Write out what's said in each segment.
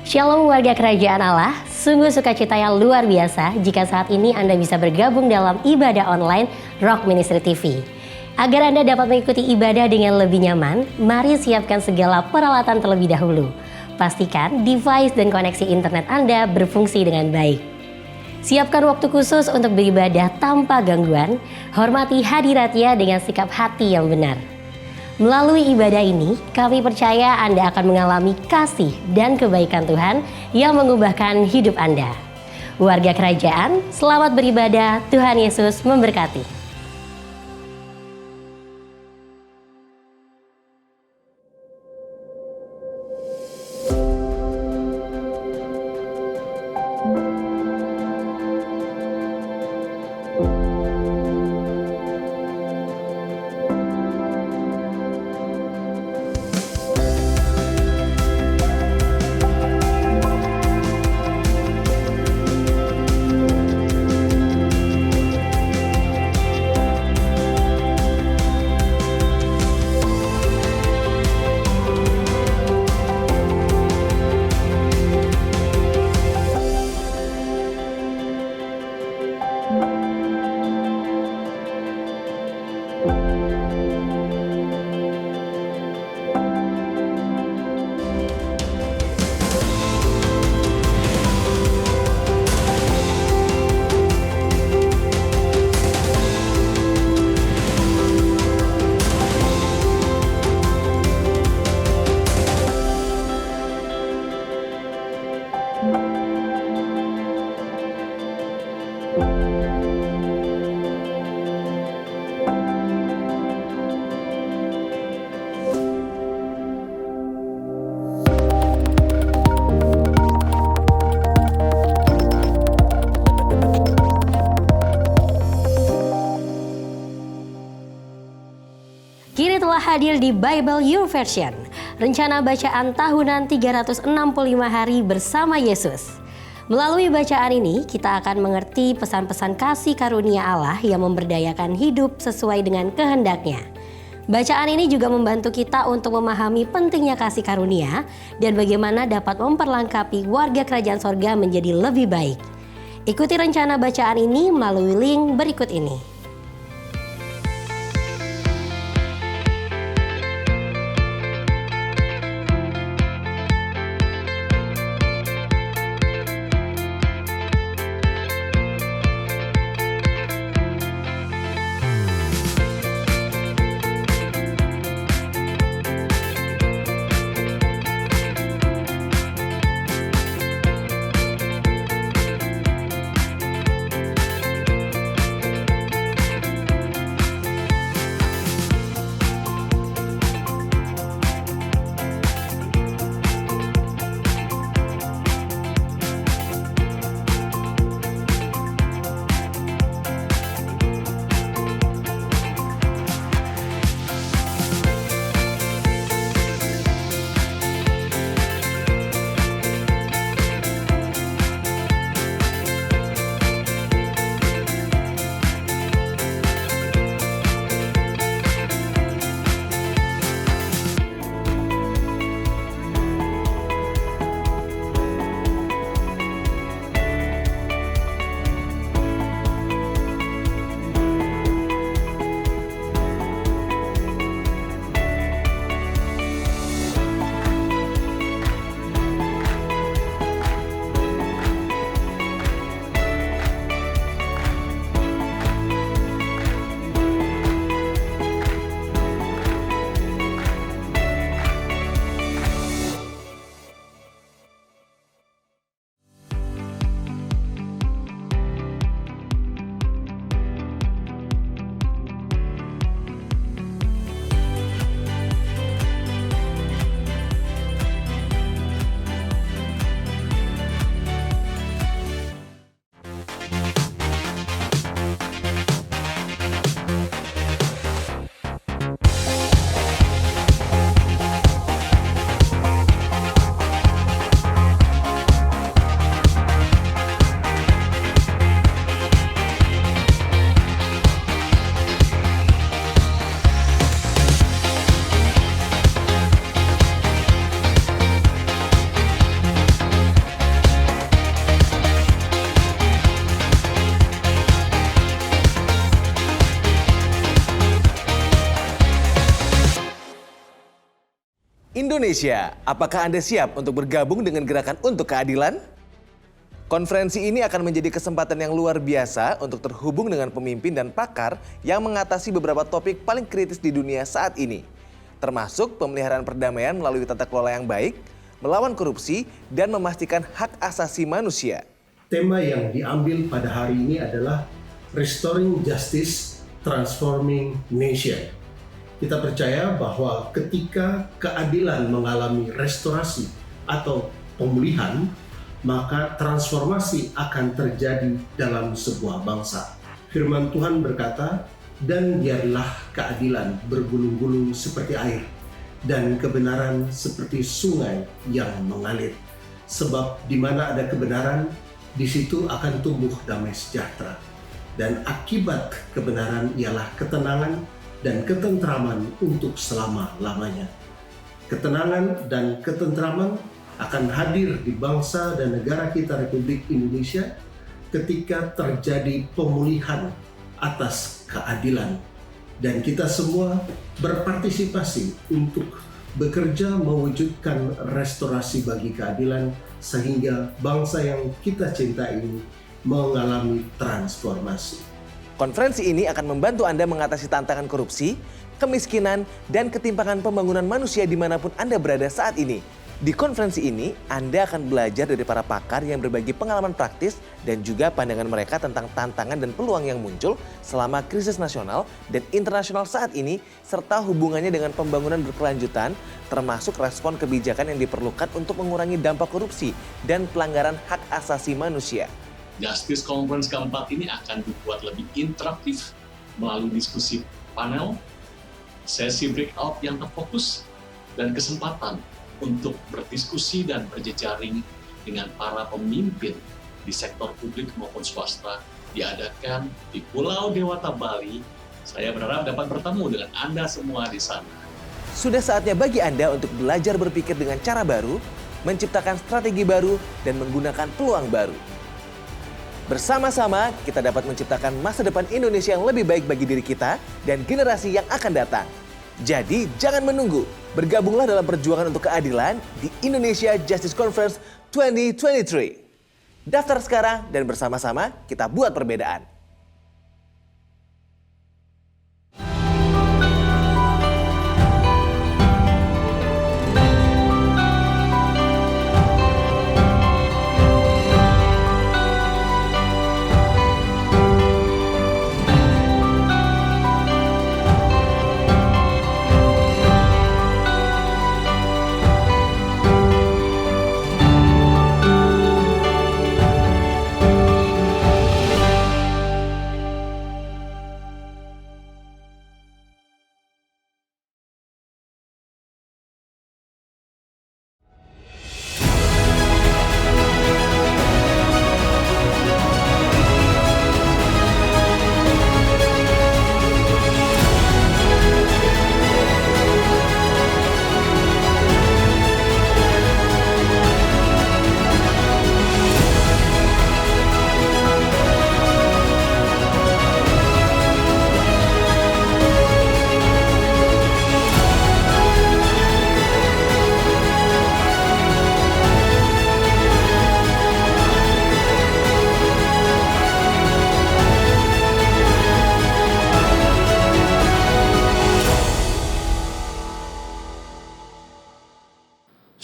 Shalom warga kerajaan Allah, sungguh sukacita yang luar biasa jika saat ini Anda bisa bergabung dalam ibadah online Rock Ministry TV. Agar Anda dapat mengikuti ibadah dengan lebih nyaman, mari siapkan segala peralatan terlebih dahulu. Pastikan device dan koneksi internet Anda berfungsi dengan baik. Siapkan waktu khusus untuk beribadah tanpa gangguan, hormati hadiratnya dengan sikap hati yang benar. Melalui ibadah ini, kami percaya Anda akan mengalami kasih dan kebaikan Tuhan yang mengubahkan hidup Anda. Warga kerajaan, selamat beribadah, Tuhan Yesus memberkati. Kini telah hadir di Bible YouVersion, rencana bacaan tahunan 365 hari bersama Yesus. Melalui bacaan ini, kita akan mengerti pesan-pesan kasih karunia Allah yang memberdayakan hidup sesuai dengan kehendaknya. Bacaan ini juga membantu kita untuk memahami pentingnya kasih karunia dan bagaimana dapat memperlengkapi warga kerajaan sorga menjadi lebih baik. Ikuti rencana bacaan ini melalui link berikut ini. Indonesia, apakah Anda siap untuk bergabung dengan gerakan untuk keadilan? Konferensi ini akan menjadi kesempatan yang luar biasa untuk terhubung dengan pemimpin dan pakar yang mengatasi beberapa topik paling kritis di dunia saat ini. Termasuk pemeliharaan perdamaian melalui tata kelola yang baik, melawan korupsi, dan memastikan hak asasi manusia. Tema yang diambil pada hari ini adalah Restoring Justice, Transforming Nation. Kita percaya bahwa ketika keadilan mengalami restorasi atau pemulihan, maka transformasi akan terjadi dalam sebuah bangsa. Firman Tuhan berkata, "Dan biarlah keadilan bergulung-gulung seperti air, dan kebenaran seperti sungai yang mengalir. Sebab di mana ada kebenaran, di situ akan tumbuh damai sejahtera. Dan akibat kebenaran ialah ketenangan dan ketentraman untuk selama-lamanya." Ketenangan dan ketentraman akan hadir di bangsa dan negara kita Republik Indonesia ketika terjadi pemulihan atas keadilan. Dan kita semua berpartisipasi untuk bekerja mewujudkan restorasi bagi keadilan sehingga bangsa yang kita cintai ini mengalami transformasi. Konferensi ini akan membantu Anda mengatasi tantangan korupsi, kemiskinan, dan ketimpangan pembangunan manusia dimanapun Anda berada saat ini. Di konferensi ini, Anda akan belajar dari para pakar yang berbagi pengalaman praktis dan juga pandangan mereka tentang tantangan dan peluang yang muncul selama krisis nasional dan internasional saat ini, serta hubungannya dengan pembangunan berkelanjutan, termasuk respon kebijakan yang diperlukan untuk mengurangi dampak korupsi dan pelanggaran hak asasi manusia. Justice Conference keempat ini akan dibuat lebih interaktif melalui diskusi panel, sesi breakout yang terfokus, dan kesempatan untuk berdiskusi dan berjejaring dengan para pemimpin di sektor publik maupun swasta diadakan di Pulau Dewata, Bali. Saya berharap dapat bertemu dengan Anda semua di sana. Sudah saatnya bagi Anda untuk belajar berpikir dengan cara baru, menciptakan strategi baru, dan menggunakan peluang baru. Bersama-sama, kita dapat menciptakan masa depan Indonesia yang lebih baik bagi diri kita dan generasi yang akan datang. Jadi, jangan menunggu. Bergabunglah dalam perjuangan untuk keadilan di Indonesia Justice Conference 2023. Daftar sekarang dan bersama-sama kita buat perbedaan.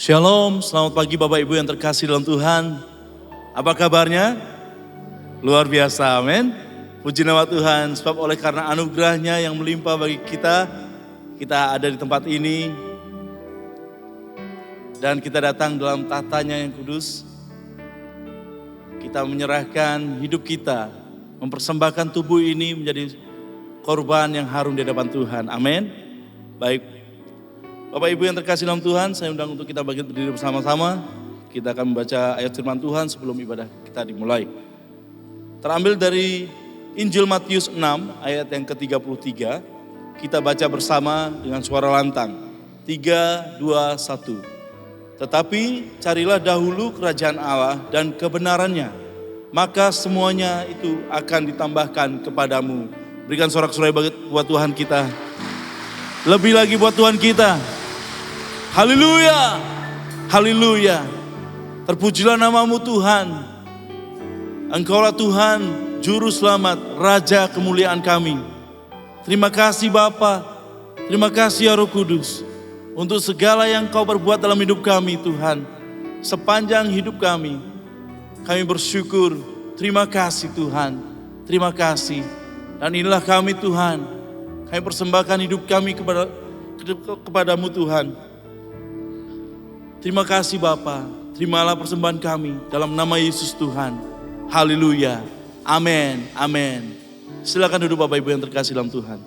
Shalom, selamat pagi Bapak Ibu yang terkasih dalam Tuhan. Apa kabarnya? Luar biasa, amin. Puji nama Tuhan, sebab oleh karena anugerahnya yang melimpah bagi kita ada di tempat ini. Dan kita datang dalam tatanya yang kudus. Kita menyerahkan hidup kita, mempersembahkan tubuh ini menjadi korban yang harum di hadapan Tuhan, amin. Baik. Bapak Ibu yang terkasih dalam Tuhan, saya undang untuk kita bangkit berdiri bersama-sama. Kita akan membaca ayat firman Tuhan sebelum ibadah kita dimulai. Terambil dari Injil Matius 6 ayat yang ke-33. Kita baca bersama dengan suara lantang. 3, 2, 1. Tetapi carilah dahulu kerajaan Allah dan kebenarannya, maka semuanya itu akan ditambahkan kepadamu. Berikan sorak-sorai buat Tuhan kita. Lebih lagi buat Tuhan kita. Haleluya, haleluya. Terpujilah namamu Tuhan. Engkaulah Tuhan, Juru Selamat, Raja kemuliaan kami. Terima kasih Bapa, terima kasih ya Roh Kudus, untuk segala yang Kau perbuat dalam hidup kami Tuhan. Sepanjang hidup kami bersyukur. Terima kasih Tuhan, terima kasih. Dan inilah kami Tuhan, kami persembahkan hidup kami kepadamu Tuhan. Terima kasih Bapa, terimalah persembahan kami dalam nama Yesus Tuhan. Haleluya, amin, amin. Silakan duduk Bapak Ibu yang terkasih dalam Tuhan.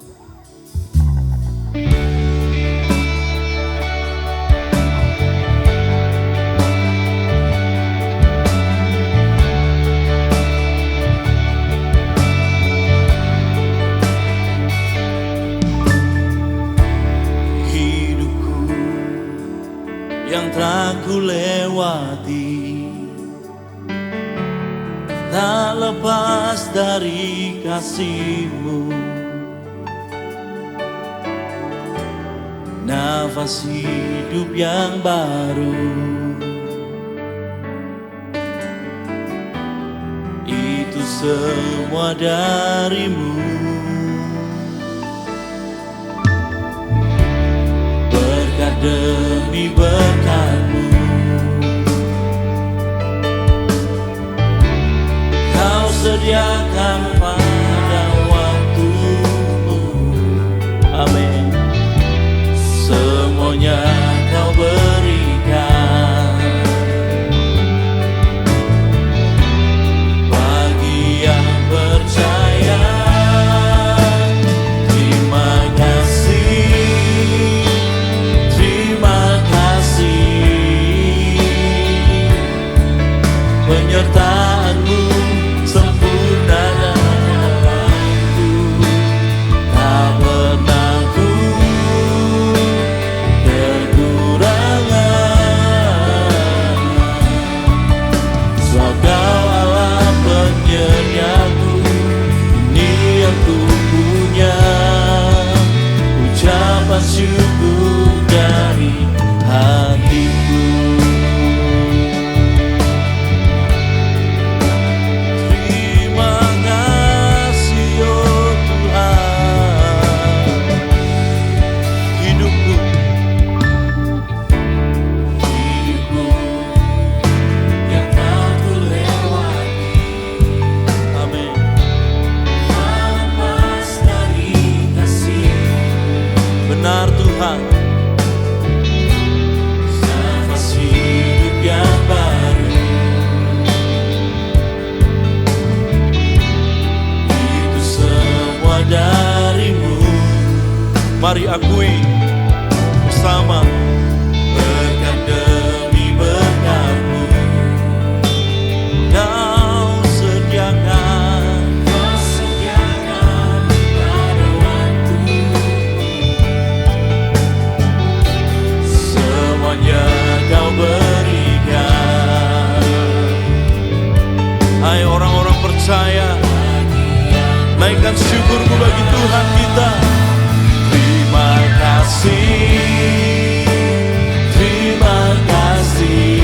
Yang telah ku lewati tak lepas dari kasih-Mu. Nafas hidup yang baru itu semua dari-Mu. Berkat demi berkat-Mu, Kau sediakan pada waktu-Mu. Amin. Semuanya Kau berikan bagi yang percaya. Terima kasih, terima kasih. Penyertaan-Mu sempurna dalamku, tak pernah ku kekurangan. Sebab Kau Allah penyediaku, ini yang ku punya. Ucapan syukur dari hatiku. Terima kasih oh Tuhan. Hidupku yang telah ku lewati, amin, tak lepas dari kasih. Benar Tuhan. Nafas hidup yang baru itu semua dari-Mu. Mari akui bersama. Berkat demi berkat-Mu, Kau sediakan pada waktu-Mu. Semuanya Kau berikan. Hai orang-orang percaya, naikkan syukurmu bagi Tuhan kita. Terima kasih, terima kasih.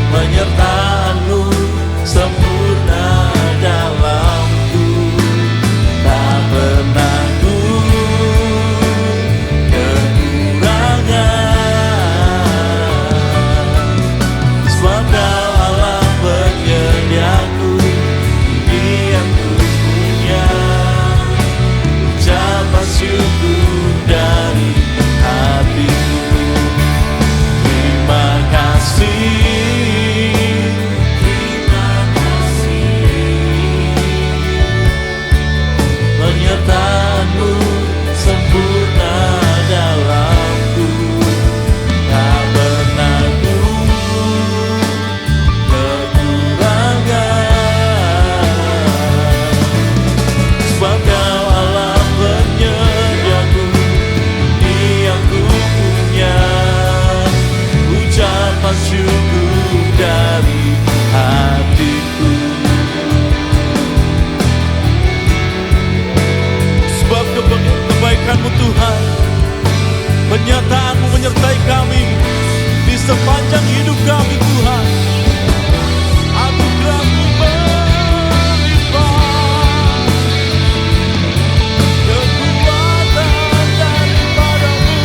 Penyertaan-Mu sempurna dalamku, tak pernah ku kekurangan. Sebab Kau Allah penyediaku, ini yang ku punya. Ucapan syukur dari hatiku. Terima kasih, terima kasih. Penyertaan-Mu sempurna dalamku, tak pernah ku kekurangan. Sebab Kau Allah penyediaku, ini yang ku punya. Ucapan syukur dari hatiku. Sebab kebaikan-Mu Tuhan Penyertaan-Mu menyertai kami di sepanjang hidup kami Tuhan. Anugerah-Mu melimpah, kekuatan daripada-Mu.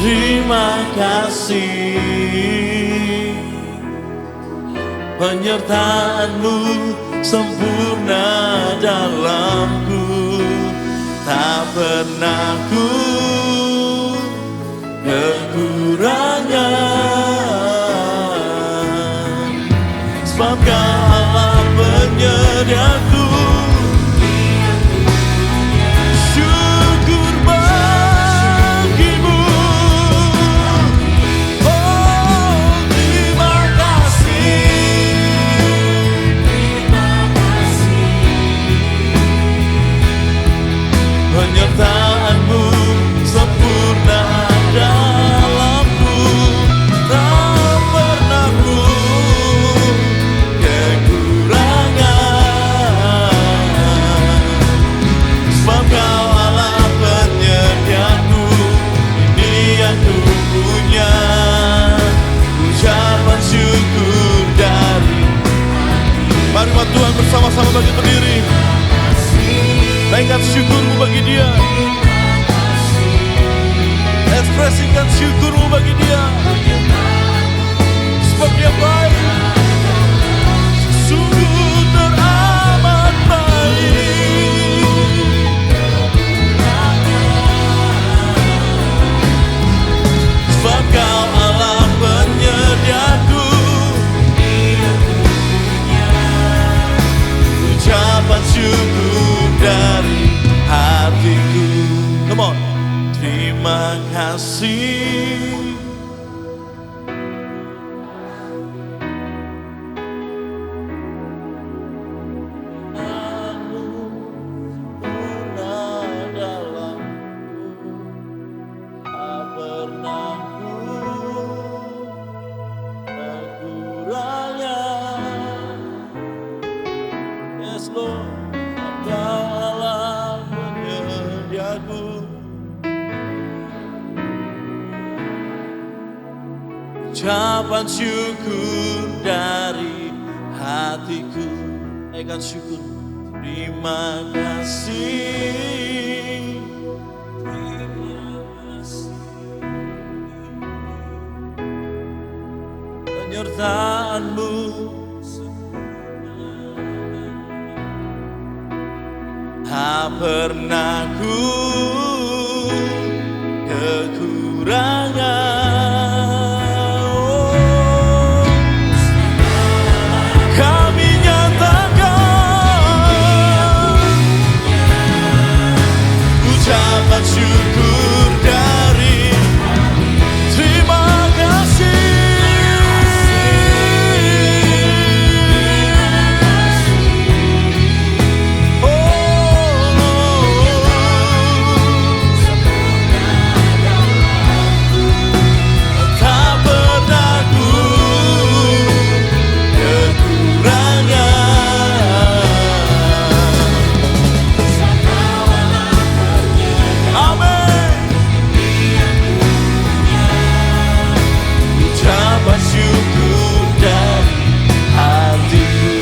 Terima kasih, penyertaan-Mu sempurna dalamku, tak pernah ku kekurangan, sebab Kau Allah penyediaku. Syukur bagimu. Oh, terima kasih. Penyertaan-Mu sempurna dalamku, tak pernah ku kekurangan, sebab Kau Allah penyediaku. Ini yang ku punya, ucapan syukur dari hati. Mari Tuhan bersama-sama bagi berdiri. Naikkan syukur-Mu bagi Dia. Ekspresikan syukur-Mu bagi Dia. Sebab Dia baik, sungguh teramat baik. Sebab Kau Allah penyediaku, ucapan syukur dari hatiku. Come on. Terima kasih. Sempurna dalamku, tak pernah ku kekurangan. Yes Lord, Kau Allah penyediaku, ucapan syukur dari hatiku. Naikkan syukur. Terima kasih. Terima kasih. Penyertaan-Mu tak pernah ku kekurangan. Kami nyatakan ucapan syukur dari terima kasih. Tak pernah ku kekurangan. Amin. Ucapan syukur dari hatiku.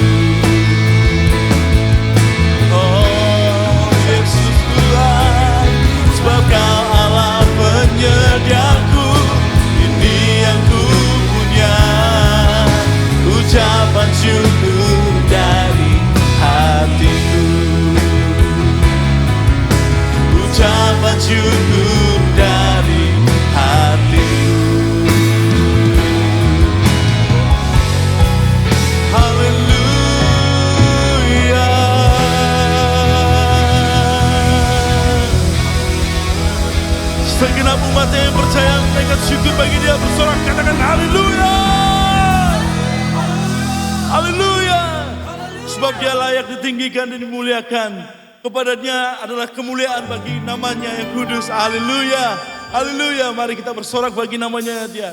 Oh Yesus Tuhan, sebab Kau Allah penyediaku. Ini yang ku punya, ucapan syukur dari hatiku. Ucapan syukur dari hatiku. Haleluya. Umatnya yang percaya menaikkan syukur bagi Dia, bersorak katakan haleluya. Haleluya. Sebab Dia layak ditinggikan dan dimuliakan. Kepadanya adalah kemuliaan bagi namanya yang kudus. Haleluya. Haleluya. Mari kita bersorak bagi namanya Dia.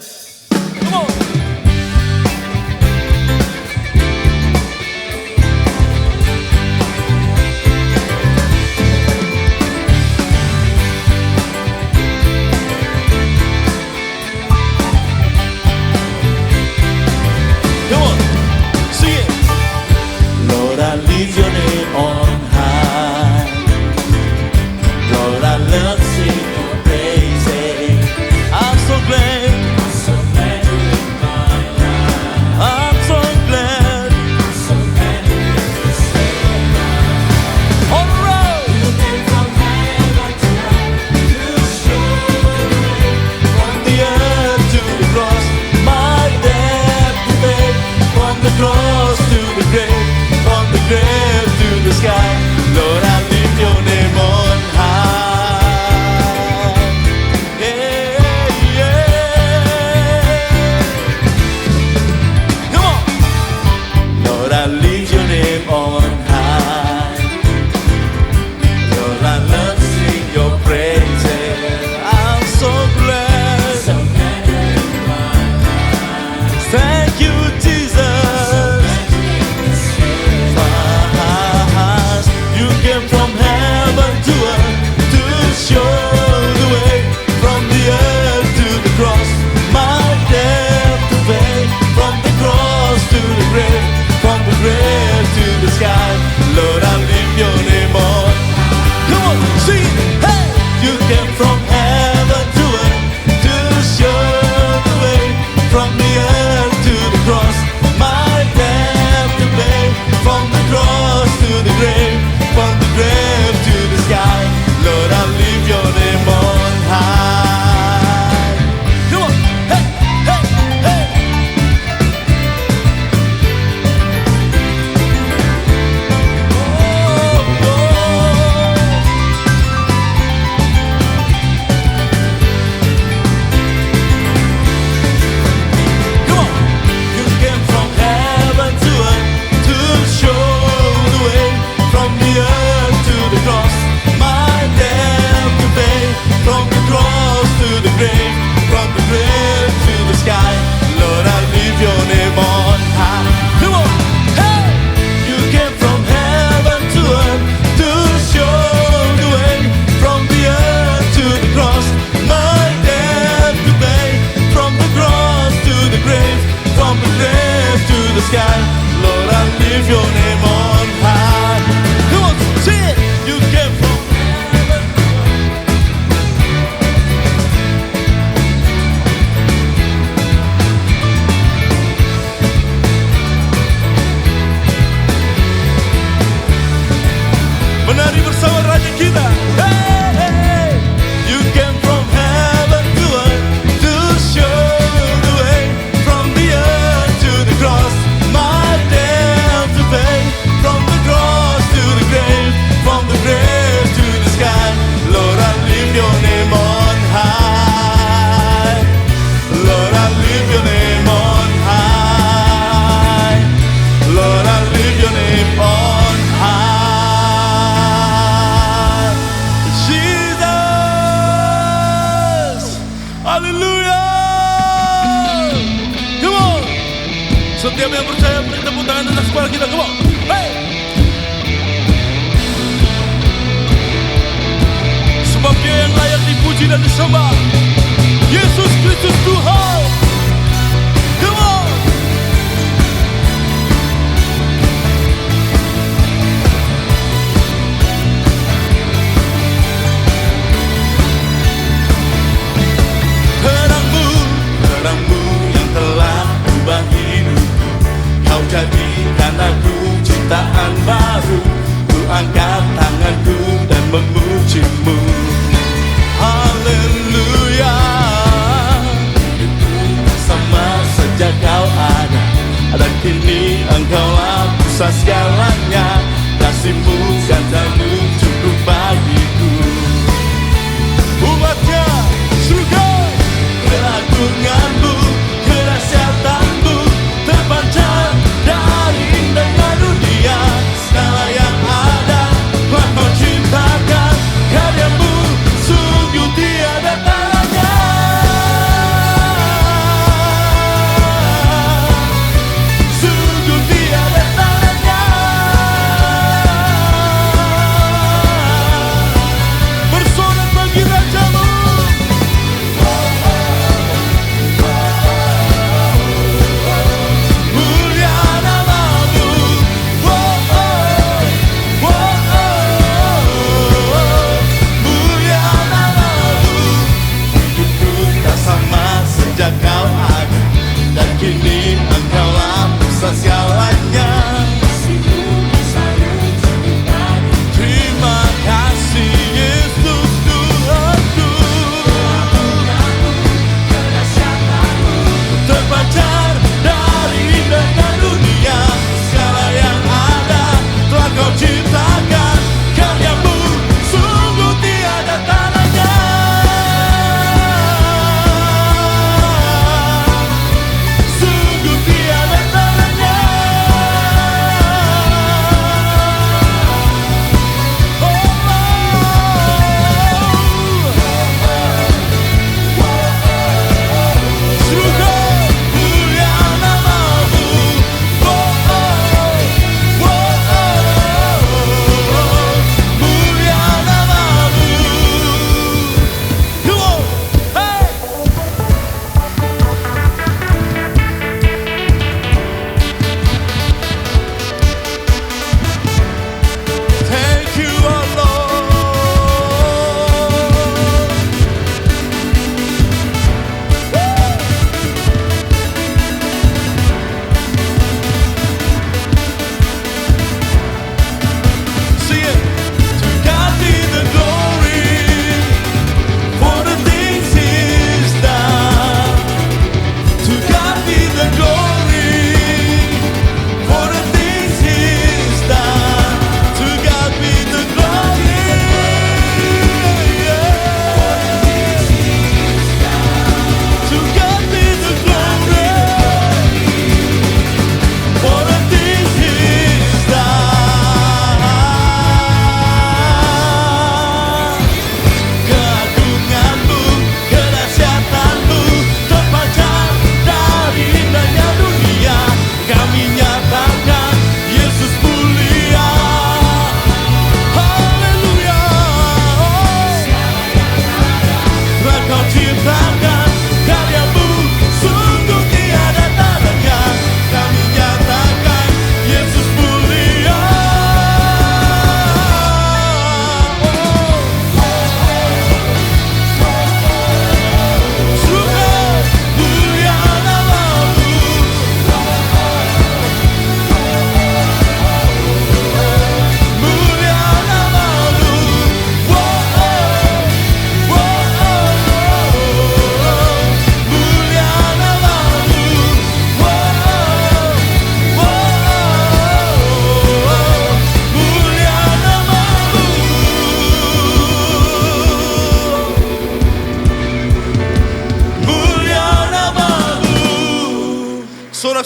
Come on. Lift your name on high. Lord, I love to sing your praises. I'm so glad. I'm so glad you're in my life. I'm so glad. I'm so glad you're in this life. All right. You came from heaven to earth to show the way. From the earth to the cross, my debt to pay. From the cross to the grave, from the grave to the sky. Lord, I lift your name on high. Yeah, yeah. Come on. Lord, I lift your name on high. Lord, I love to sing your praises. I'm so glad. So glad you're in my life. Thank you, Jesus. You came from heaven to earth to show the way. From the earth to the cross, my debt to pay. From the cross to the grave, from the grave to the sky. Lord, I lift your name on. Come on, sing it. Hey! You came from heaven to earth to show the way. From the earth to the cross, my debt to pay. From the cross to the grave, from the grave to the sky. Lord, I lift your name on high. Come on, hey, hey, hey. Oh, oh. Come on. You came from heaven to earth to show the way. From the earth to the cross, my debt to pay. From the cross to the grave, from the grave to the sky. Lord, I lift your name on high. Come on, hey! You came from heaven to earth to show the way. From the earth to the cross, my debt to pay. From the cross to the grave, from the grave to the sky. Lord, I lift your name on high. Come on, sing it. You came from heaven. Menari bersama Raja kita. Hey, hey, hey. You came from heaven to earth to show the way. From the earth to the cross, my debt to pay. From the cross to the grave, from the grave to the sky. Lord, I lift your name on high. Lord, I lift your name on high. Lord, I lift your name on high. Jesus! Haleluya! Come on! Setiap yang percaya beri tepuk tangan atas kepala kita. Come on! Hey! Sebab Dia yang layak dipuji dan disembah. Yesus Kristus Tuhan. Come on! Terangmu, terangmu yang telah ubah hidupku. Kau jadikan aku ciptaan baru. Ku angkat tanganku dan memuji-Mu. Haleluya. Hidupku sama sejak Kau ada. Dan kini Engkaulah pusat segalanya. Kasih-Mu, kata-Mu cukup bagiku. Umatnya surga.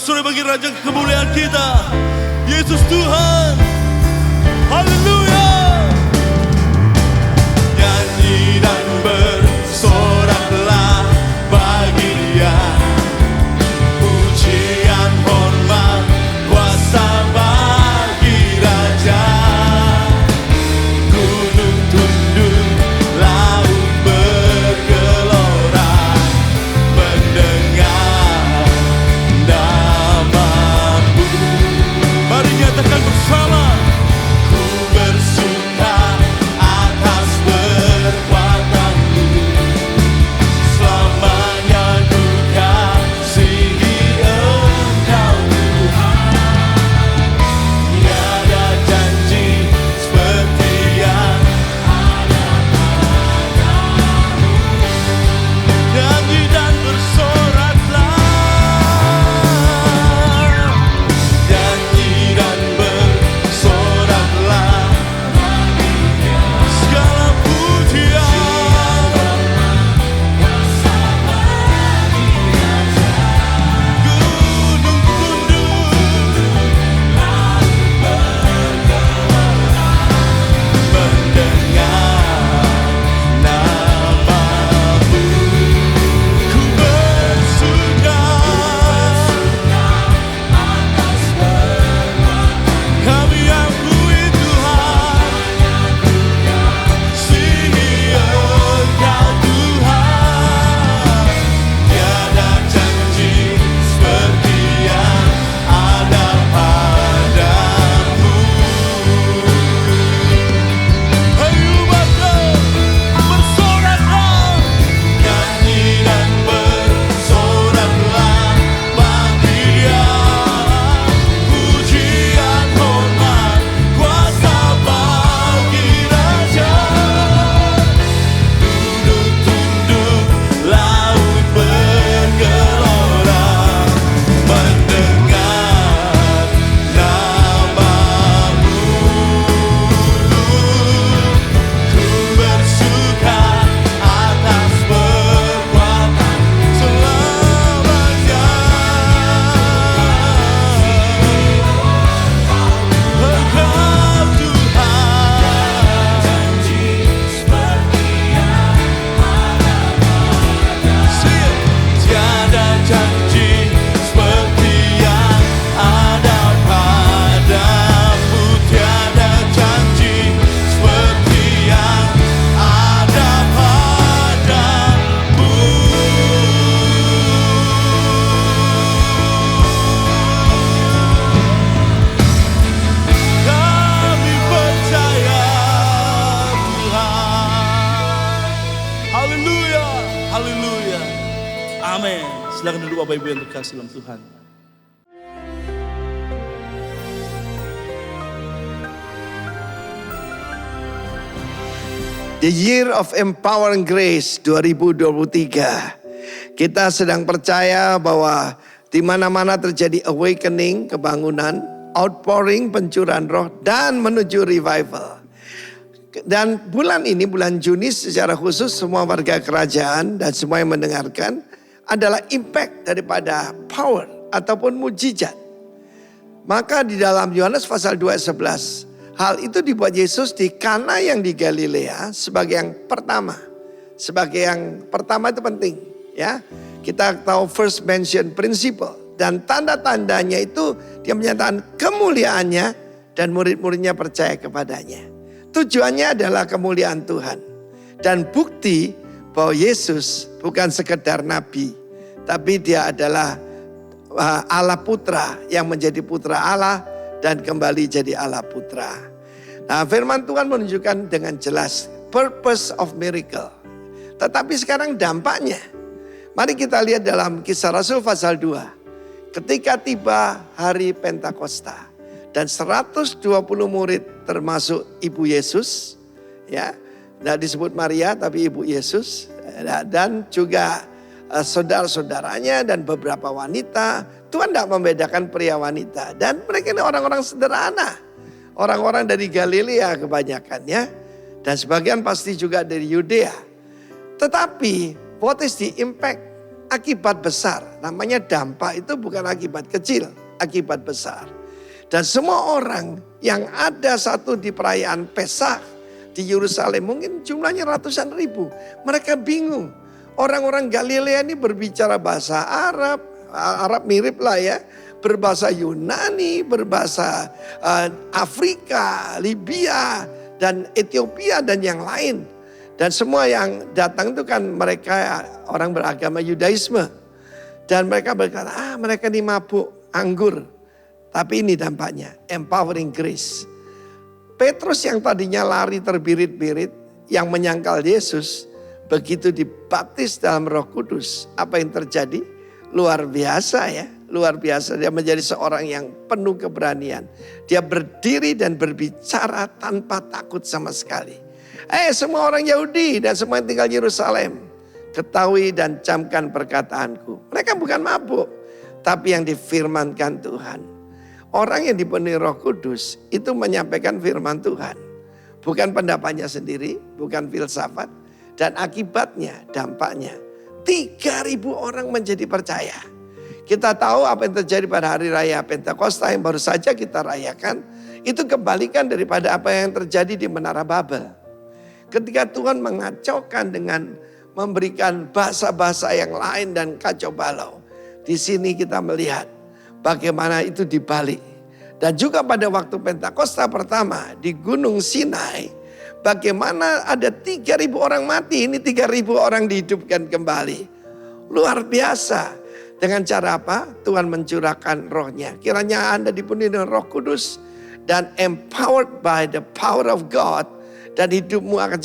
bersorak bagi Raja kemuliaan kita, Yesus Tuhan. Haleluya. Nyanyi dan bersoraklah bagi Dia, pujian, hormat, kuasa bagi Raja. Gunung tunduk, laut bergelora, mendengar namamu. Mari nyatakan bersama. Ku bersuka atas perbuatanmu, selamanya ku kasihi Engkau Tuhan. Tiada janji seperti yang ada padamu. Nyanyi dan bersoraklah. Nyanyi dan bersoraklah Segala pujian, gunung tunduk, mendengar namamu. ku bersuka. Kami akui Tuhan, Kasihi Engkau Tuhan. Tiada janji seperti yang ada padamu. ayo bangga bersoraklah. Nyanyi dan bersoraklah bagi Dia, pujian, hormat, kuasa bagi Raja. Gunung tunduk, laut bergelora, mendengar namamu. Ku bersuka atas perbuatan selamanya. Engkau Tuhan, Janji seperti yang ada padamu. Tiada janji seperti yang ada padamu. Tiada janji seperti yang ada padamu. kami percaya Tuhan. Haleluya, haleluya. Amin. Silakan duduk Bapak Ibu yang terkasih dalam Tuhan. The Year of Empowering Grace 2023. Kita sedang percaya bahwa di mana-mana terjadi awakening, kebangunan, outpouring, pencurahan roh, dan menuju revival. Dan bulan ini, bulan Juni secara khusus semua warga kerajaan dan semua yang mendengarkan adalah impact daripada power ataupun mujizat. Maka di dalam Yohanes pasal 2 ayat 11, hal itu dibuat Yesus di Kana yang di Galilea sebagai yang pertama. Sebagai yang pertama itu penting, ya. Kita tahu first mention principle, dan tanda-tandanya itu dia menyatakan kemuliaannya dan murid-muridnya percaya kepadanya. Tujuannya adalah kemuliaan Tuhan dan bukti bahwa Yesus bukan sekedar nabi, tapi dia adalah Allah Putra yang menjadi Putra Allah dan kembali jadi Allah Putra. Nah, firman Tuhan menunjukkan dengan jelas purpose of miracle. Tetapi sekarang dampaknya. Mari kita lihat dalam Kisah Rasul pasal 2. Ketika tiba hari Pentakosta dan 120 murid termasuk ibu Yesus, ya. Tidak disebut Maria tapi ibu Yesus, dan juga saudara-saudaranya dan beberapa wanita. Tuhan tidak membedakan pria wanita, dan mereka ini orang-orang sederhana. Orang-orang dari Galilea kebanyakannya, dan sebagian pasti juga dari Yudea. Tetapi what is the impact? akibat besar. Namanya dampak itu bukan akibat kecil, akibat besar. Dan semua orang yang ada satu di perayaan Pesach di Yerusalem, mungkin jumlahnya ratusan ribu. Mereka bingung. Orang-orang Galilea ini berbicara bahasa Arab, Arab mirip lah ya. Berbahasa Yunani, berbahasa Afrika, Libya, dan Ethiopia dan yang lain. Dan semua yang datang itu kan mereka orang beragama Yudaisme. Dan mereka berkata, mereka ini mabuk anggur. Tapi ini dampaknya, empowering grace. Petrus yang tadinya lari terbirit-birit, yang menyangkal Yesus, begitu dibaptis dalam Roh Kudus, apa yang terjadi? Luar biasa ya, luar biasa. Dia menjadi seorang yang penuh keberanian. Dia berdiri dan berbicara tanpa takut sama sekali. Semua orang Yahudi dan semua yang tinggal di Yerusalem, ketahui dan camkan perkataanku. Mereka bukan mabuk, tapi yang difirmankan Tuhan. Orang yang dipenuhi Roh Kudus itu menyampaikan firman Tuhan. Bukan pendapatnya sendiri, bukan filsafat. Dan akibatnya, dampaknya, 3.000 orang menjadi percaya. Kita tahu apa yang terjadi pada hari raya Pentakosta yang baru saja kita rayakan. Itu kebalikan daripada apa yang terjadi di Menara Babel. Ketika Tuhan mengacaukan dengan memberikan bahasa-bahasa yang lain dan kacau balau. Di sini kita melihat bagaimana itu dibalik. Dan juga pada waktu Pentakosta pertama di Gunung Sinai, bagaimana ada 3.000 orang mati, ini 3.000 orang dihidupkan kembali. Luar biasa. Dengan cara apa? Tuhan mencurahkan rohnya. Kiranya Anda dipenuhi dengan Roh Kudus dan empowered by the power of God. Dan hidupmu akan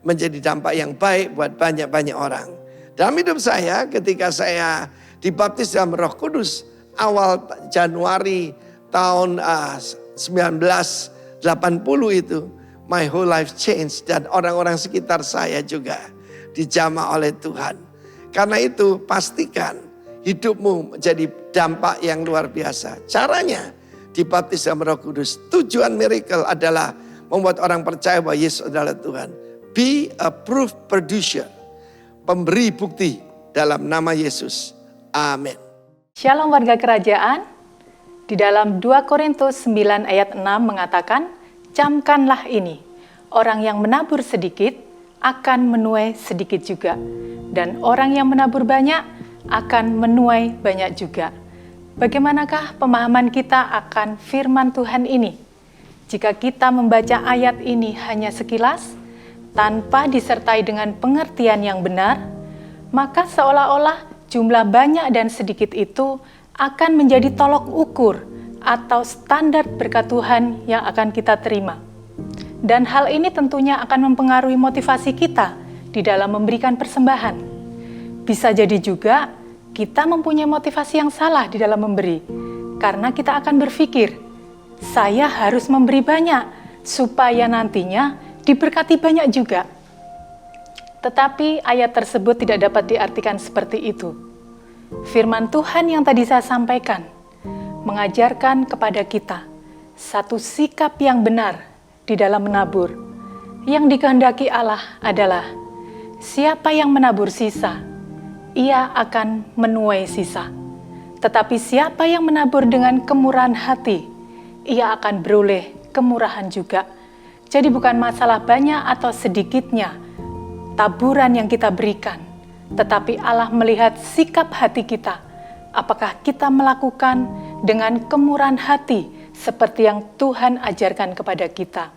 menjadi dampak yang baik buat banyak-banyak orang. Dalam hidup saya ketika saya dibaptis dalam Roh Kudus awal Januari tahun 1980 itu, my whole life changed dan orang-orang sekitar saya juga dijamah oleh Tuhan. Karena itu pastikan hidupmu menjadi dampak yang luar biasa. Caranya dibaptis dalam Roh Kudus. Tujuan miracle adalah membuat orang percaya bahwa Yesus adalah Tuhan. Be a proof producer. Pemberi bukti dalam nama Yesus. Amin. Shalom warga kerajaan. Di dalam 2 Korintus 9 ayat 6 mengatakan, camkanlah ini, orang yang menabur sedikit akan menuai sedikit juga. Dan orang yang menabur banyak akan menuai banyak juga. Bagaimanakah pemahaman kita akan firman Tuhan ini? Jika kita membaca ayat ini hanya sekilas, tanpa disertai dengan pengertian yang benar, maka seolah-olah jumlah banyak dan sedikit itu akan menjadi tolok ukur atau standar berkat Tuhan yang akan kita terima. Dan hal ini tentunya akan mempengaruhi motivasi kita di dalam memberikan persembahan. Bisa jadi juga kita mempunyai motivasi yang salah di dalam memberi, karena kita akan berpikir, saya harus memberi banyak supaya nantinya diberkati banyak juga. Tetapi ayat tersebut tidak dapat diartikan seperti itu. Firman Tuhan yang tadi saya sampaikan mengajarkan kepada kita satu sikap yang benar di dalam menabur. Yang dikehendaki Allah adalah siapa yang menabur sisa, ia akan menuai sisa. Tetapi siapa yang menabur dengan kemurahan hati, ia akan beroleh kemurahan juga. Jadi bukan masalah banyak atau sedikitnya taburan yang kita berikan, tetapi Allah melihat sikap hati kita. Apakah kita melakukan dengan kemurahan hati seperti yang Tuhan ajarkan kepada kita.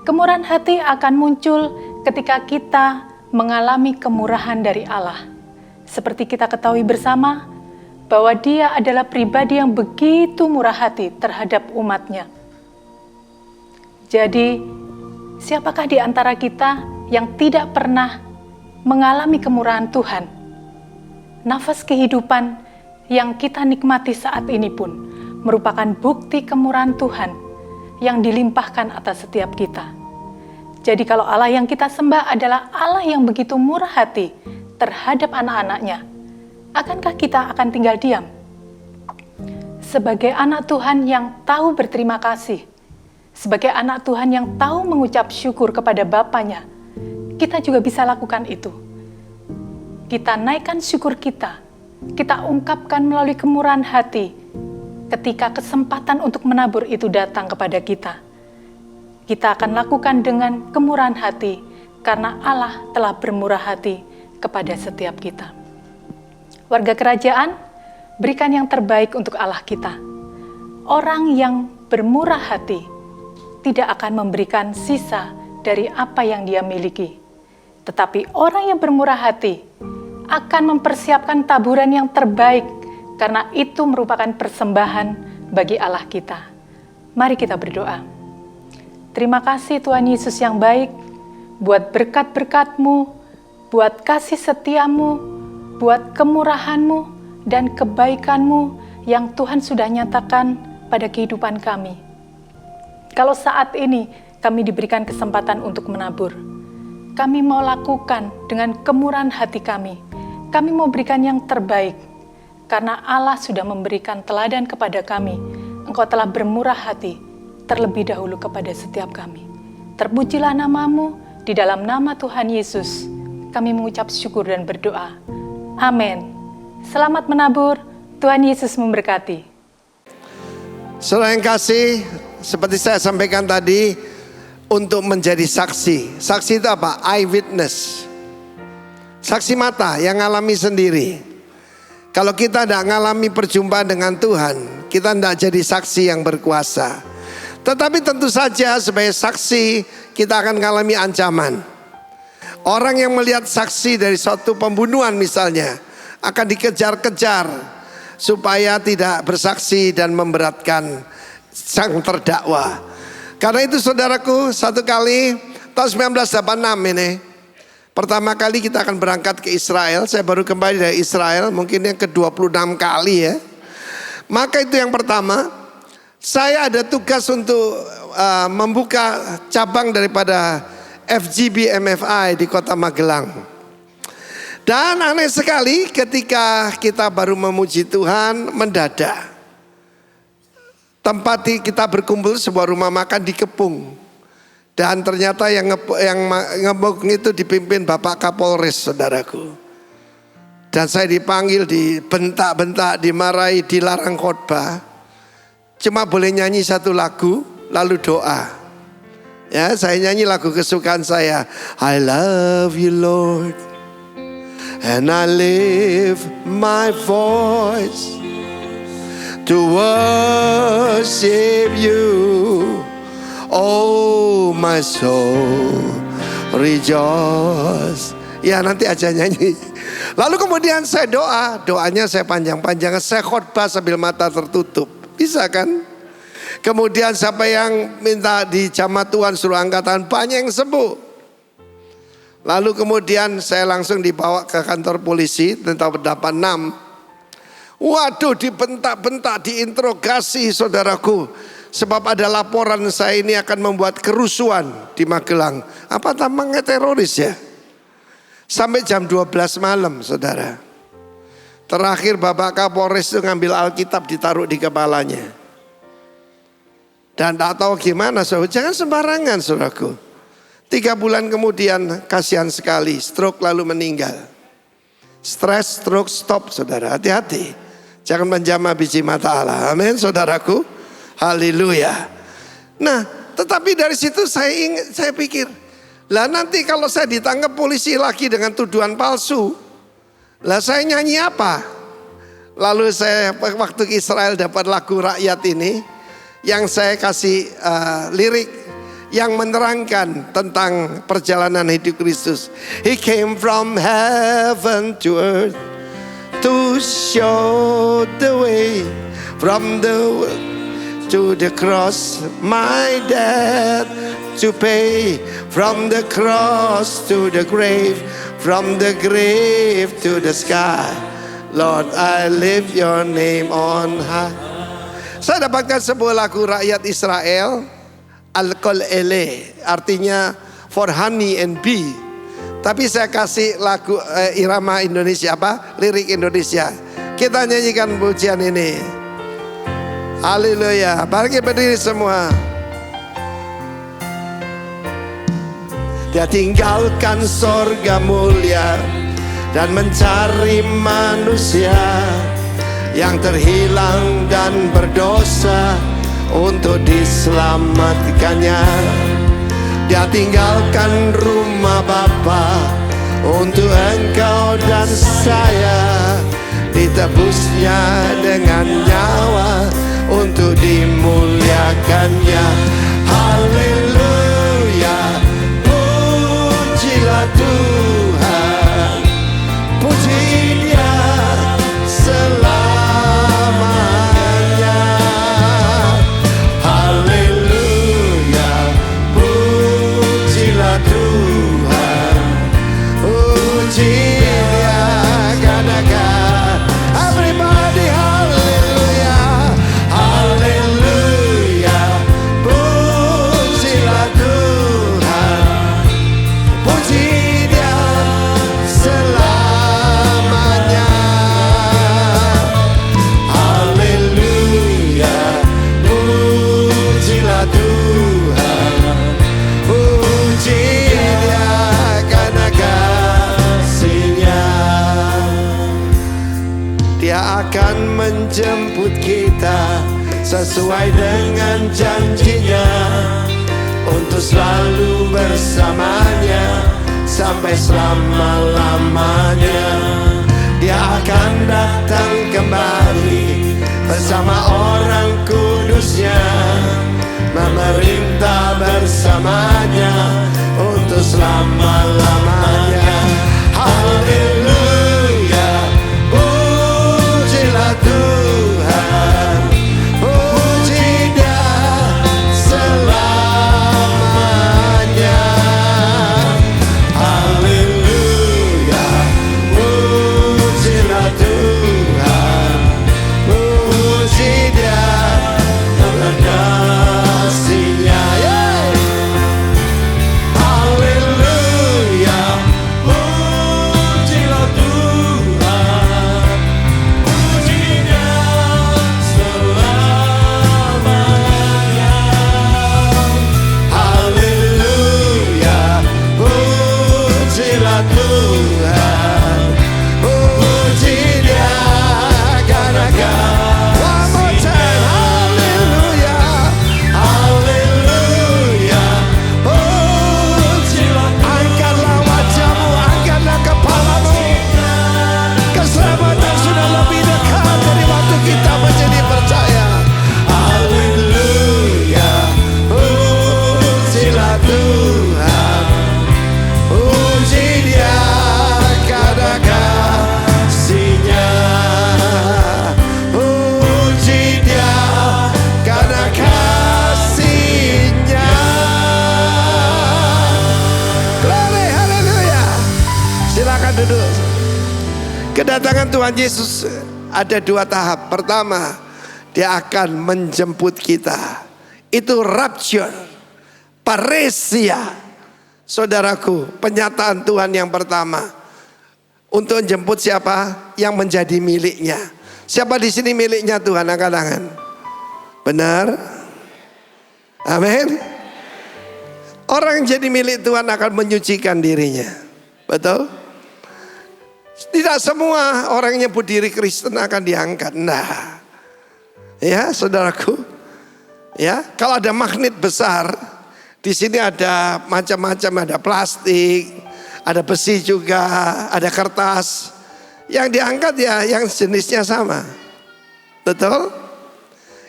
Kemurahan hati akan muncul ketika kita mengalami kemurahan dari Allah. Seperti kita ketahui bersama bahwa Dia adalah pribadi yang begitu murah hati terhadap umatnya. Jadi, siapakah di antara kita yang tidak pernah mengalami kemurahan Tuhan? Nafas kehidupan yang kita nikmati saat ini pun merupakan bukti kemurahan Tuhan yang dilimpahkan atas setiap kita. Jadi kalau Allah yang kita sembah adalah Allah yang begitu murah hati terhadap anak-anaknya, akankah kita akan tinggal diam? Sebagai anak Tuhan yang tahu berterima kasih, sebagai anak Tuhan yang tahu mengucap syukur kepada Bapanya, kita juga bisa lakukan itu. kita naikkan syukur kita ungkapkan melalui kemurahan hati ketika kesempatan untuk menabur itu datang kepada kita. Kita akan lakukan dengan kemurahan hati karena Allah telah bermurah hati kepada setiap kita. Warga kerajaan, berikan yang terbaik untuk Allah kita. Orang yang bermurah hati tidak akan memberikan sisa dari apa yang dia miliki. Tetapi orang yang bermurah hati akan mempersiapkan taburan yang terbaik karena itu merupakan persembahan bagi Allah kita. Mari kita berdoa. Terima kasih Tuhan Yesus yang baik, buat berkat-berkat-Mu, buat kasih setia-Mu, buat kemurahan-Mu dan kebaikan-Mu yang Tuhan sudah nyatakan pada kehidupan kami. Kalau saat ini kami diberikan kesempatan untuk menabur, kami mau lakukan dengan kemurahan hati kami. Kami mau berikan yang terbaik, karena Allah sudah memberikan teladan kepada kami. Engkau telah bermurah hati terlebih dahulu kepada setiap kami. Terpujilah nama-Mu, di dalam nama Tuhan Yesus, kami mengucap syukur dan berdoa. Amin. Selamat menabur, Tuhan Yesus memberkati. Saudara yang kasih, seperti saya sampaikan tadi, untuk menjadi saksi. Saksi itu apa? Eyewitness. Saksi mata yang ngalami sendiri. Kalau kita tidak ngalami perjumpaan dengan Tuhan, kita tidak jadi saksi yang berkuasa. Tetapi tentu saja sebagai saksi kita akan mengalami ancaman. Orang yang melihat saksi dari suatu pembunuhan misalnya akan dikejar-kejar supaya tidak bersaksi dan memberatkan sang terdakwa. Karena itu saudaraku, satu kali tahun 1986 ini pertama kali kita akan berangkat ke Israel. Saya baru kembali dari Israel, mungkin yang ke-26 kali ya. Maka itu yang pertama, saya ada tugas untuk membuka cabang daripada FGB MFI di kota Magelang. Dan aneh sekali ketika kita baru memuji Tuhan, mendadak tempat kita berkumpul sebuah rumah makan di Kepung. Dan ternyata yang ngebuk itu dipimpin Bapak Kapolres, saudaraku. Dan saya dipanggil, dibentak-bentak, dimarahi, dilarang khotbah. Cuma boleh nyanyi satu lagu, lalu doa. Ya, saya nyanyi lagu kesukaan saya. I love you Lord, and I lift my voice to worship you. Oh my soul, rejoice. Ya nanti aja nyanyi. Lalu kemudian saya doanya saya panjang-panjang. Saya khotbah sambil mata tertutup. Bisa kan? Kemudian siapa yang minta di jamaah Tuhan suruh angkat tangan, banyak yang sembuh. Lalu kemudian saya langsung dibawa ke kantor polisi tentang 86. Waduh, dibentak-bentak, diinterogasi saudaraku. Sebab ada laporan saya ini akan membuat kerusuhan di Magelang. Apa tampangnya teroris ya? Sampai jam 12 malam saudara. Terakhir Bapak Kapolres itu ngambil Alkitab ditaruh di kepalanya. Dan tak tahu gimana saudara, jangan sembarangan saudaraku. 3 bulan kemudian kasihan sekali, stroke lalu meninggal. Stres, stroke, stop saudara, hati-hati. Jangan menjamah biji mata Allah, amin saudaraku. Haleluya. Nah tetapi dari situ saya pikir, lah nanti kalau saya ditangkap polisi lagi dengan tuduhan palsu, lah saya nyanyi apa? Lalu saya waktu ke Israel dapat lagu rakyat ini yang saya kasih lirik yang menerangkan tentang perjalanan hidup Kristus. He came from heaven to earth to show the way, from the world to the cross, my debt to pay, from the cross to the grave, from the grave to the sky. Lord, I lift your name on high. Saya dapatkan sebuah lagu rakyat Israel, Al-Kol Ele, artinya for honey and bee. Tapi saya kasih lagu irama Indonesia, lirik Indonesia. Kita nyanyikan pujian ini. Haleluya. Mari berdiri semua. Dia tinggalkan sorga mulia, dan mencari manusia yang terhilang dan berdosa untuk diselamatkannya. Dia tinggalkan rumah Bapa untuk engkau dan saya, ditebusnya dengan nyawa untuk dimuliakannya. Haleluya, pujilah Tuhan, puji Dia selamanya. Haleluya, pujilah Tuhan, puji Dia, katakan everybody haleluya, haleluya, pujilah Tuhan, puji Dia selamanya. Haleluya, pujilah Tuhan, puji Dia karena kasih-Nya. Dia akan menjemput kita sesuai dengan janji-Nya untuk selalu bersamanya sampai selama-lamanya. Dia akan datang kembali bersama orang kudus-Nya, memerintah bersamanya untuk selama-lamanya. Haleluya, pujilah Tuhan, puji Dia selamanya. Haleluya, pujilah Tuhan, puji Dia karena kasih-Nya. Haleluya, pujilah Tuhan, puji Dia selamanya. Haleluya, pujilah Tuhan, puji Dia karena one more time. Haleluya, haleluya, pujilah. Angkatlah wajahmu, angkatlah kepalamu. Keselamatan sudah lebih dekat dari waktu kita menjadi percaya. Haleluya, pujilah Tuhan, puji Dia karena kasih-Nya, puji Dia karena kasih-Nya. Glory, haleluya. Silakan duduk. Kedatangan Tuhan Yesus ada dua tahap. Pertama, Dia akan menjemput kita. Itu rapture, paresia. Saudaraku, penyataan Tuhan yang pertama untuk menjemput siapa? Yang menjadi miliknya. Siapa di sini miliknya Tuhan? Angkat tangan. Benar? Amin. Orang yang jadi milik Tuhan akan menyucikan dirinya. Betul? Tidak semua orang yang nyebut diri Kristen akan diangkat. Nah, ya saudaraku, ya kalau ada magnet besar, di sini ada macam-macam, ada plastik, ada besi juga, ada kertas. Yang diangkat ya yang jenisnya sama. Betul?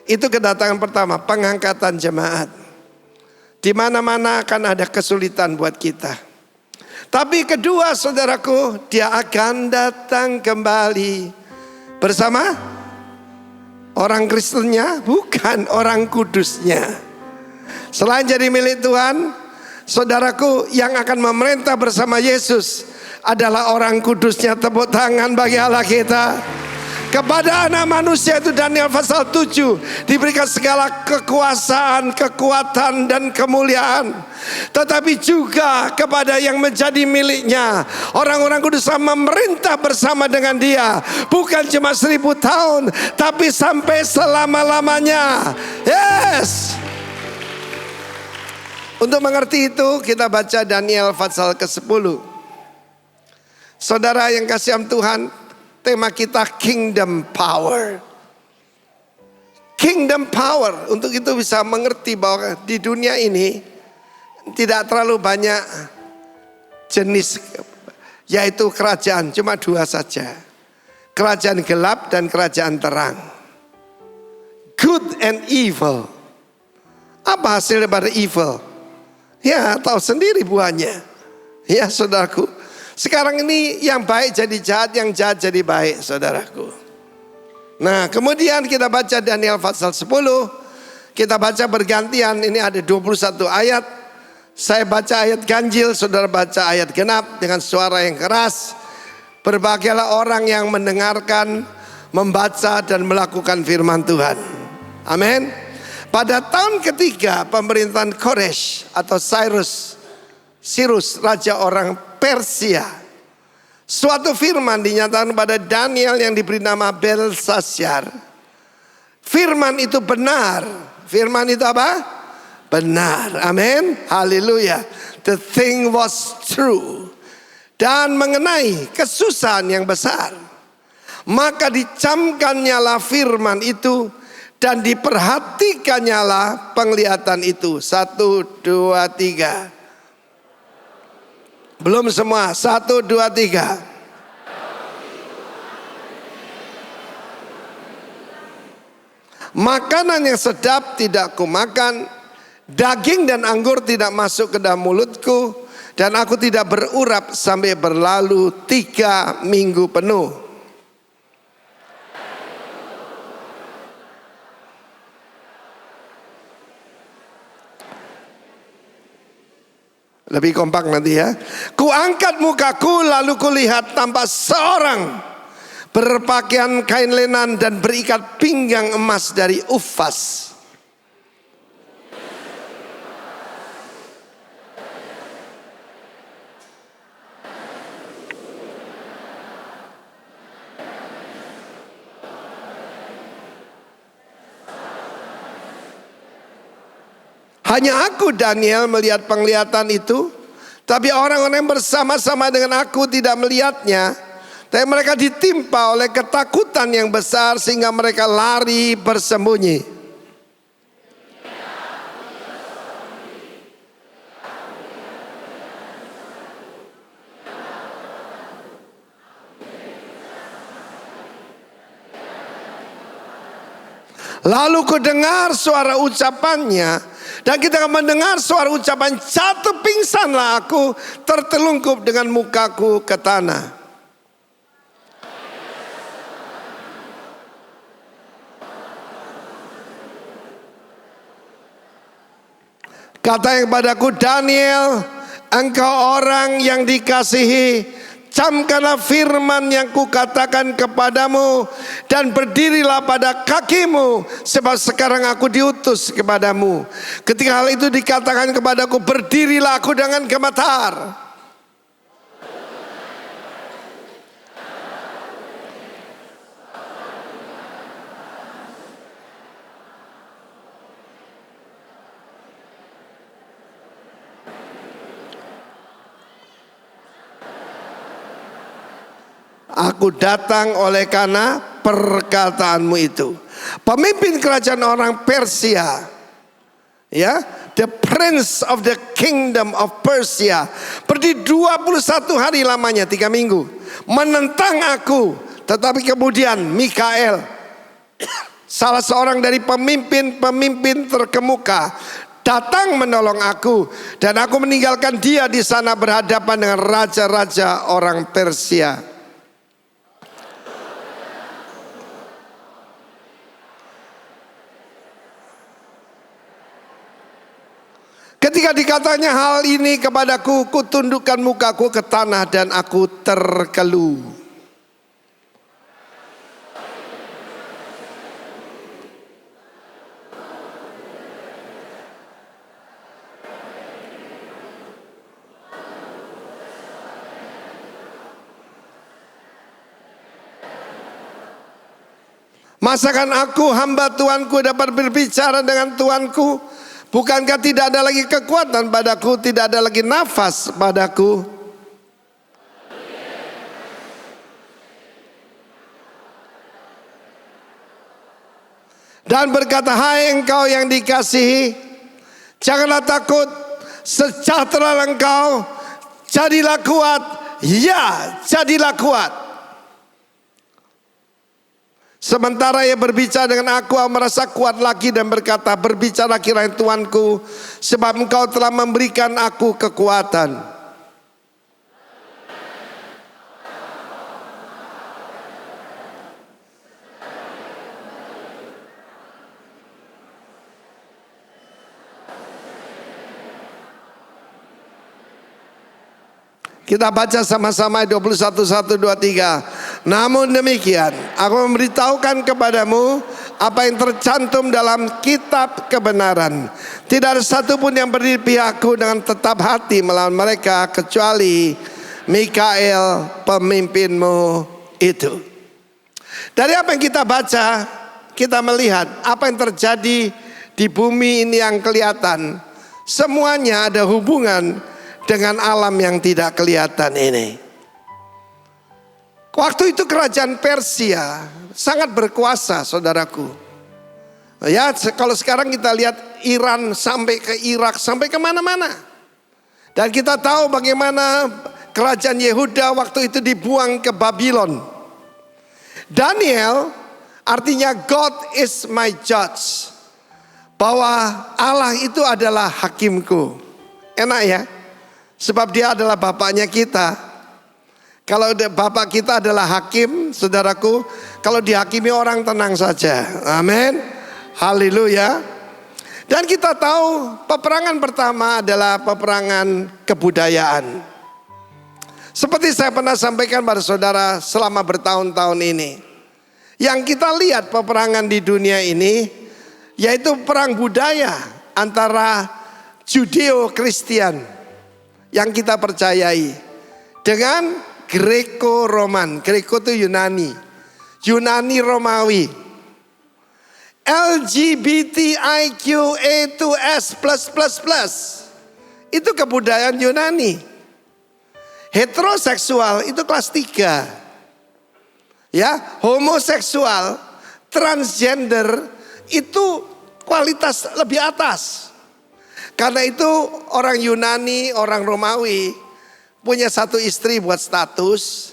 Itu kedatangan pertama, pengangkatan jemaat. Di mana-mana akan ada kesulitan buat kita. Tapi kedua saudaraku, Dia akan datang kembali bersama orang Kristennya, bukan orang kudusnya. Selain jadi milik Tuhan, saudaraku, yang akan memerintah bersama Yesus adalah orang kudusnya. Tepuk tangan bagi Allah kita. Kepada anak manusia itu Daniel pasal 7 diberikan segala kekuasaan, kekuatan dan kemuliaan. Tetapi juga kepada yang menjadi miliknya, orang-orang kudus memerintah bersama dengan Dia. Bukan cuma 1000 tahun, tapi sampai selama-lamanya. Yes. Untuk mengerti itu kita baca Daniel pasal ke-10. Saudara yang kasih Tuhan, tema kita Kingdom Power. Kingdom Power, untuk itu bisa mengerti bahwa di dunia ini tidak terlalu banyak jenis, yaitu kerajaan, cuma 2 saja. Kerajaan gelap dan kerajaan terang. Good and evil. Apa hasil daripada evil? Ya, tahu sendiri buahnya. Ya, saudaraku. Sekarang ini yang baik jadi jahat, yang jahat jadi baik, saudaraku. Nah, kemudian kita baca Daniel pasal 10. Kita baca bergantian, ini ada 21 ayat. Saya baca ayat ganjil, saudara baca ayat genap dengan suara yang keras. Berbahagialah orang yang mendengarkan, membaca dan melakukan firman Tuhan. Amin. Pada tahun ketiga pemerintahan Koresh atau Cyrus, raja orang Persia, suatu firman dinyatakan pada Daniel yang diberi nama Belshazzar. Firman itu benar. Firman itu apa? Benar. Amin. Haleluya. The thing was true. Dan mengenai kesusahan yang besar, maka dicamkannyalah firman itu dan diperhatikannyalah penglihatan itu. 1, 2, 3. Belum semua. 1, 2, 3. Makanan yang sedap tidak kumakan, daging dan anggur tidak masuk ke dalam mulutku, dan aku tidak berurap sampai berlalu 3 minggu penuh. Lebih kompak nanti ya. Kuangkat mukaku lalu kulihat tampak seorang berpakaian kain lenan dan berikat pinggang emas dari Ufas. Hanya aku Daniel melihat penglihatan itu, tapi orang-orang yang bersama-sama dengan aku tidak melihatnya. Tapi mereka ditimpa oleh ketakutan yang besar sehingga mereka lari bersembunyi. Lalu ku dengar suara ucapannya. Dan kita akan mendengar suara ucapan, jatuh pingsanlah aku, tertelungkup dengan mukaku ke tanah. Kata yang padaku, Daniel, engkau orang yang dikasihi, camkanlah firman yang kukatakan kepadamu dan berdirilah pada kakimu, sebab sekarang aku diutus kepadamu. Ketika hal itu dikatakan kepadaku, berdirilah aku dengan gemetar. Aku datang oleh karena perkataanmu itu. Pemimpin kerajaan orang Persia, ya, the prince of the kingdom of Persia, berdiri 21 hari lamanya, 3 minggu, menentang aku. Tetapi kemudian Mikael, salah seorang dari pemimpin terkemuka, datang menolong aku, dan aku meninggalkan dia di sana berhadapan dengan raja-raja orang Persia. Ketika dikatanya hal ini kepadaku, kutundukkan mukaku ke tanah dan aku terkeluh. Masakan aku hamba Tuanku dapat berbicara dengan Tuanku? Bukankah tidak ada lagi kekuatan padaku, tidak ada lagi nafas padaku? dan berkata, hai engkau yang dikasihi, janganlah takut, sejahtera engkau, jadilah kuat, ya jadilah kuat. Sementara ia berbicara dengan aku merasa kuat lagi dan berkata, berbicara kiranya Tuanku, sebab engkau telah memberikan aku kekuatan. Kita baca sama-sama 21, 1, 2, 3. Namun demikian, aku memberitahukan kepadamu apa yang tercantum dalam kitab kebenaran. Tidak ada satupun yang berdiri pihakku dengan tetap hati melawan mereka, kecuali Mikael pemimpinmu itu. Dari apa yang kita baca, kita melihat apa yang terjadi di bumi ini yang kelihatan. Semuanya ada hubungan dengan alam yang tidak kelihatan ini. Waktu itu kerajaan Persia sangat berkuasa, saudaraku. Ya, kalau sekarang kita lihat Iran sampai ke Irak, sampai kemana-mana. Dan kita tahu bagaimana kerajaan Yehuda waktu itu dibuang ke Babylon. Daniel artinya God is my judge. Bahwa Allah itu adalah hakimku. Enak ya? Sebab dia adalah bapaknya kita. Kalau bapak kita adalah hakim, saudaraku, kalau dihakimi orang tenang saja. Amin. Haleluya. Dan kita tahu peperangan pertama adalah peperangan kebudayaan. Seperti saya pernah sampaikan pada saudara selama bertahun-tahun ini. Yang kita lihat peperangan di dunia ini, yaitu perang budaya antara Judeo-Kristian yang kita percayai dengan Greko-Roman. Greko itu Yunani, Yunani Romawi. LGBTIQA2S+++ itu kebudayaan Yunani. Heteroseksual itu kelas 3. Ya, homoseksual, transgender itu kualitas lebih atas. Karena itu orang Yunani, orang Romawi punya satu istri buat status,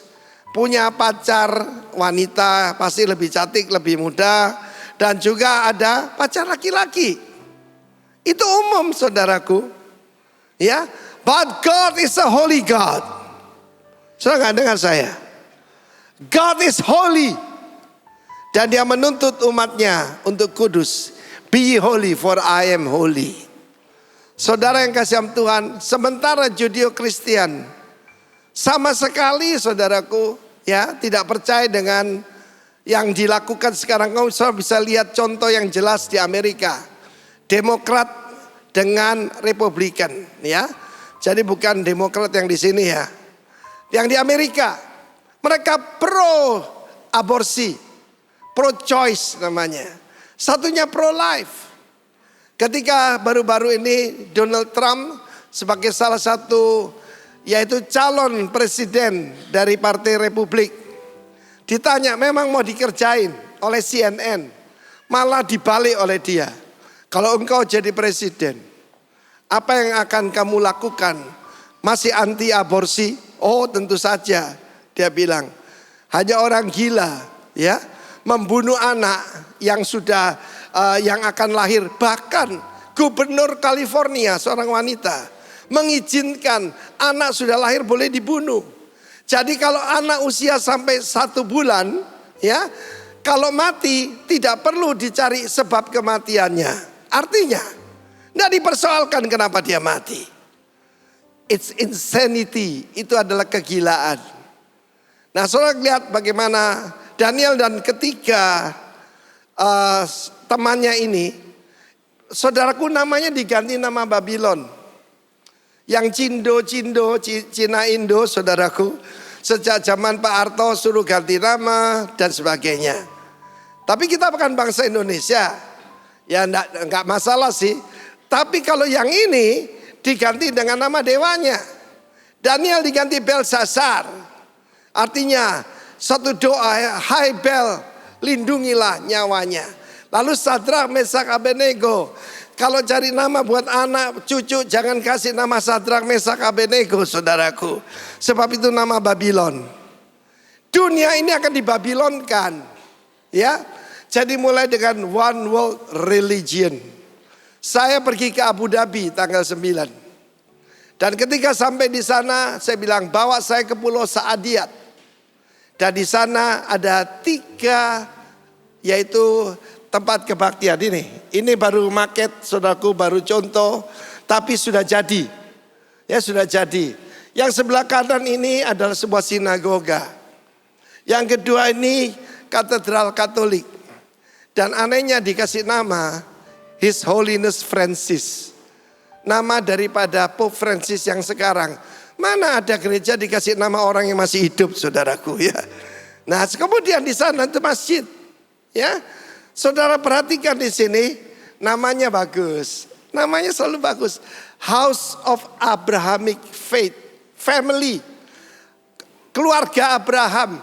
punya pacar wanita pasti lebih cantik, lebih muda, dan juga ada pacar laki-laki. Itu umum, saudaraku. Ya, but God is a holy God. Saudara nggak dengar saya? God is holy. Dan dia menuntut umatnya untuk kudus. Be holy for I am holy. Saudara yang kasih Tuhan, sementara Judeo-Kristian sama sekali, saudaraku, ya tidak percaya dengan yang dilakukan sekarang. Kamu bisa lihat contoh yang jelas di Amerika, Demokrat dengan Republikan, ya. Jadi bukan Demokrat yang di sini ya, yang di Amerika mereka pro aborsi, pro choice namanya, satunya pro life. Ketika baru-baru ini Donald Trump sebagai salah satu yaitu calon presiden dari Partai Republik ditanya memang mau dikerjain oleh CNN, malah dibalik oleh dia. Kalau engkau jadi presiden, apa yang akan kamu lakukan? Masih anti aborsi? Oh tentu saja, dia bilang. Hanya orang gila ya membunuh anak yang sudah yang akan lahir. Bahkan gubernur California, seorang wanita, mengizinkan anak sudah lahir boleh dibunuh. Jadi kalau anak usia sampai 1 bulan, ya, kalau mati tidak perlu dicari sebab kematiannya. Artinya, tidak dipersoalkan kenapa dia mati. It's insanity, itu adalah kegilaan. Nah, saudara lihat bagaimana Daniel dan ketiga temannya ini, saudaraku, namanya diganti nama Babylon. Yang Cindo, Cina Indo, saudaraku, sejak zaman Pak Harto suruh ganti nama dan sebagainya. Tapi kita bukan bangsa Indonesia, ya enggak masalah sih. Tapi kalau yang ini diganti dengan nama dewanya. Daniel diganti Belsasar. Artinya satu doa, hai Bel, lindungilah nyawanya. Lalu Sadrak, Mesak, Abednego. Kalau cari nama buat anak, cucu, jangan kasih nama Sadrak, Mesak, Abednego, saudaraku. Sebab itu nama Babylon. Dunia ini akan dibabilonkan. Ya, jadi mulai dengan one world religion. Saya pergi ke Abu Dhabi tanggal 9. Dan ketika sampai di sana, saya bilang bawa saya ke Pulau Saadiyat. Dan di sana ada 3, yaitu tempat kebaktian ini. Ini baru maket, saudaraku, baru contoh, tapi sudah jadi. Ya, sudah jadi. Yang sebelah kanan ini adalah sebuah sinagoga. Yang kedua ini katedral Katolik. Dan anehnya dikasih nama His Holiness Francis. Nama daripada Pope Francis yang sekarang. Mana ada gereja dikasih nama orang yang masih hidup, saudaraku, ya. Nah, kemudian di sana itu masjid, ya. Saudara perhatikan di sini, namanya bagus. Namanya selalu bagus. House of Abrahamic Faith, family, keluarga Abraham.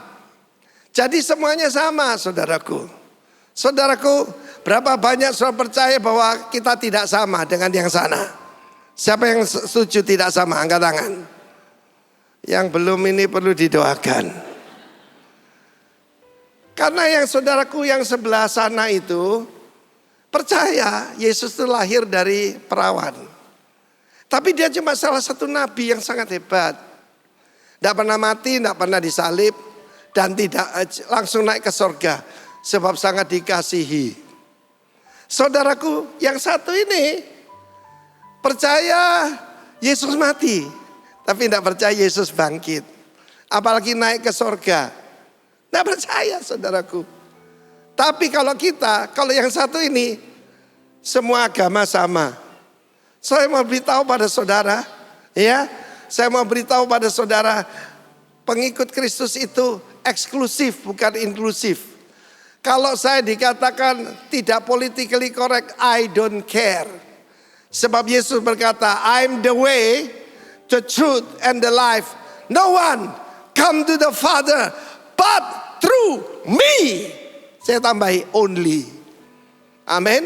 Jadi semuanya sama, saudaraku. Saudaraku, berapa banyak saudara percaya bahwa kita tidak sama dengan yang sana? Siapa yang setuju tidak sama? Angkat tangan. Yang belum ini perlu didoakan. Karena yang saudaraku yang sebelah sana itu percaya Yesus itu lahir dari perawan. Tapi dia cuma salah satu nabi yang sangat hebat. Tidak pernah mati, tidak pernah disalib. Dan tidak langsung naik ke surga. Sebab sangat dikasihi. Saudaraku yang satu ini percaya Yesus mati. Tapi tidak percaya Yesus bangkit. Apalagi naik ke surga. Tidak percaya, saudaraku. Tapi kalau yang satu ini, semua agama sama. Saya mau beritahu pada saudara, ya, saya mau beritahu pada saudara, pengikut Kristus itu eksklusif, bukan inklusif. Kalau saya dikatakan tidak politically correct, I don't care. Sebab Yesus berkata, I'm the way, the truth, and the life. No one come to the Father but through me. Saya tambahi only. Amin.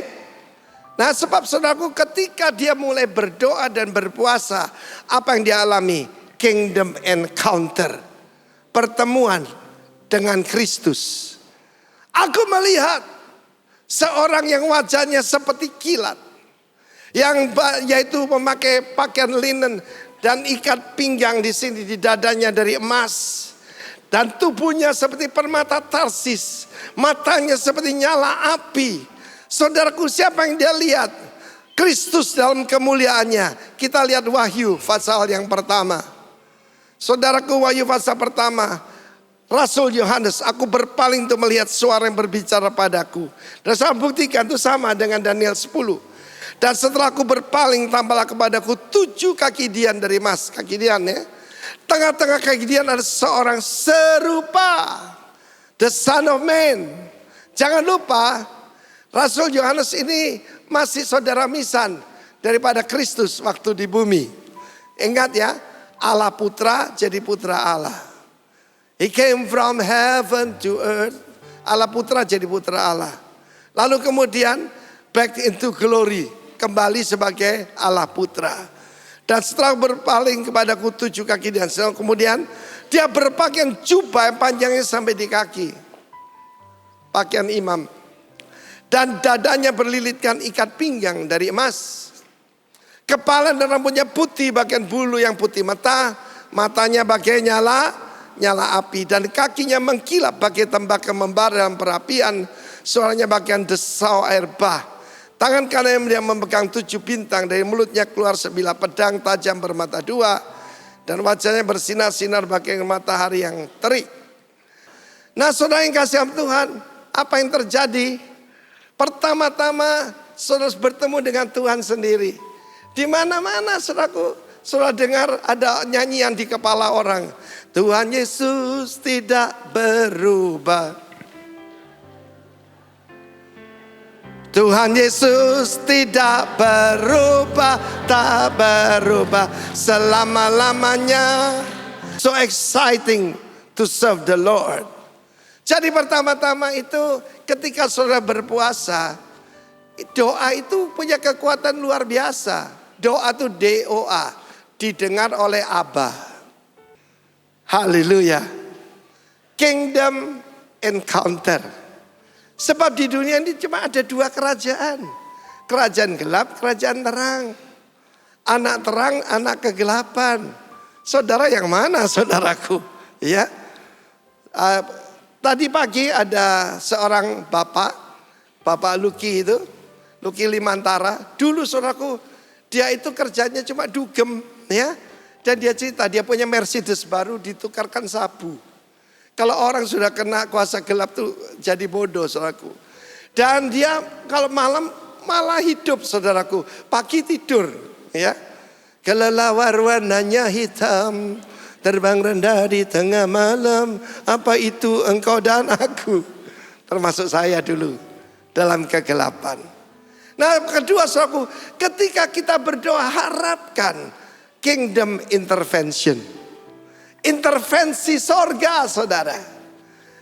Nah, sebab saudaraku, ketika dia mulai berdoa dan berpuasa, apa yang dia alami? Kingdom encounter. Pertemuan dengan Kristus. Aku melihat seorang yang wajahnya seperti kilat. Yaitu memakai pakaian linen dan ikat pinggang di sini di dadanya dari emas. Dan tubuhnya seperti permata Tarsis. Matanya seperti nyala api. Saudaraku, siapa yang dia lihat? Kristus dalam kemuliaannya. Kita lihat Wahyu pasal yang pertama. Saudaraku, Wahyu pasal pertama. Rasul Yohanes, aku berpaling untuk melihat suara yang berbicara padaku. Dan saya buktikan itu sama dengan Daniel 10. Dan setelah aku berpaling, tampaklah kepadaku 7 kaki dian dari emas. Kaki dian, ya. Tengah-tengah kaki dian ada seorang serupa the Son of Man. Jangan lupa, Rasul Yohanes ini masih saudara misan daripada Kristus waktu di bumi. Ingat ya, Allah Putra jadi Putra Allah. He came from heaven to earth. Allah Putra jadi Putra Allah. Lalu kemudian back into glory. Kembali sebagai Allah Putra. Dan setelah berpaling kepadaku 7 kaki dan kemudian dia berpakaian jubah yang panjangnya sampai di kaki. Pakaian imam. Dan dadanya berlilitkan ikat pinggang dari emas. Kepala dan rambutnya putih, bagian bulu yang putih mata. Matanya bagai nyala api. Dan kakinya mengkilap bagai tembakau membara dalam perapian. Suaranya bagian desau air bah. Tangan kanan dia memegang 7 bintang. Dari mulutnya keluar sebilah pedang tajam bermata 2. Dan wajahnya bersinar-sinar bagai matahari yang terik. Nah, saudara yang kasih Tuhan, apa yang terjadi? Pertama-tama saudara bertemu dengan Tuhan sendiri. Di mana-mana saudaraku, saudara dengar ada nyanyian di kepala orang. Tuhan Yesus tidak berubah. Tuhan Yesus tidak berubah, tak berubah selama-lamanya. So exciting to serve the Lord. Jadi pertama-tama itu ketika saudara berpuasa, doa itu punya kekuatan luar biasa. Doa itu DOA, didengar oleh Aba. Haleluya. Kingdom encounter. Sebab di dunia ini cuma ada dua kerajaan. Kerajaan gelap, kerajaan terang. Anak terang, anak kegelapan. Saudara yang mana saudaraku? Ya. Tadi pagi ada seorang Bapak Luki itu, Luki Limantara. Dulu saudaraku, dia itu kerjanya cuma dugem, ya. Dan dia cerita, dia punya Mercedes baru ditukarkan sabu. Kalau orang sudah kena kuasa gelap tuh jadi bodoh saudaraku. Dan dia kalau malam malah hidup saudaraku, pagi tidur, ya. Kelelawar warnanya hitam, terbang rendah di tengah malam, apa itu engkau dan aku. Termasuk saya dulu dalam kegelapan. Nah kedua saudaraku, ketika kita berdoa harapkan kingdom intervention. Intervensi sorga saudara.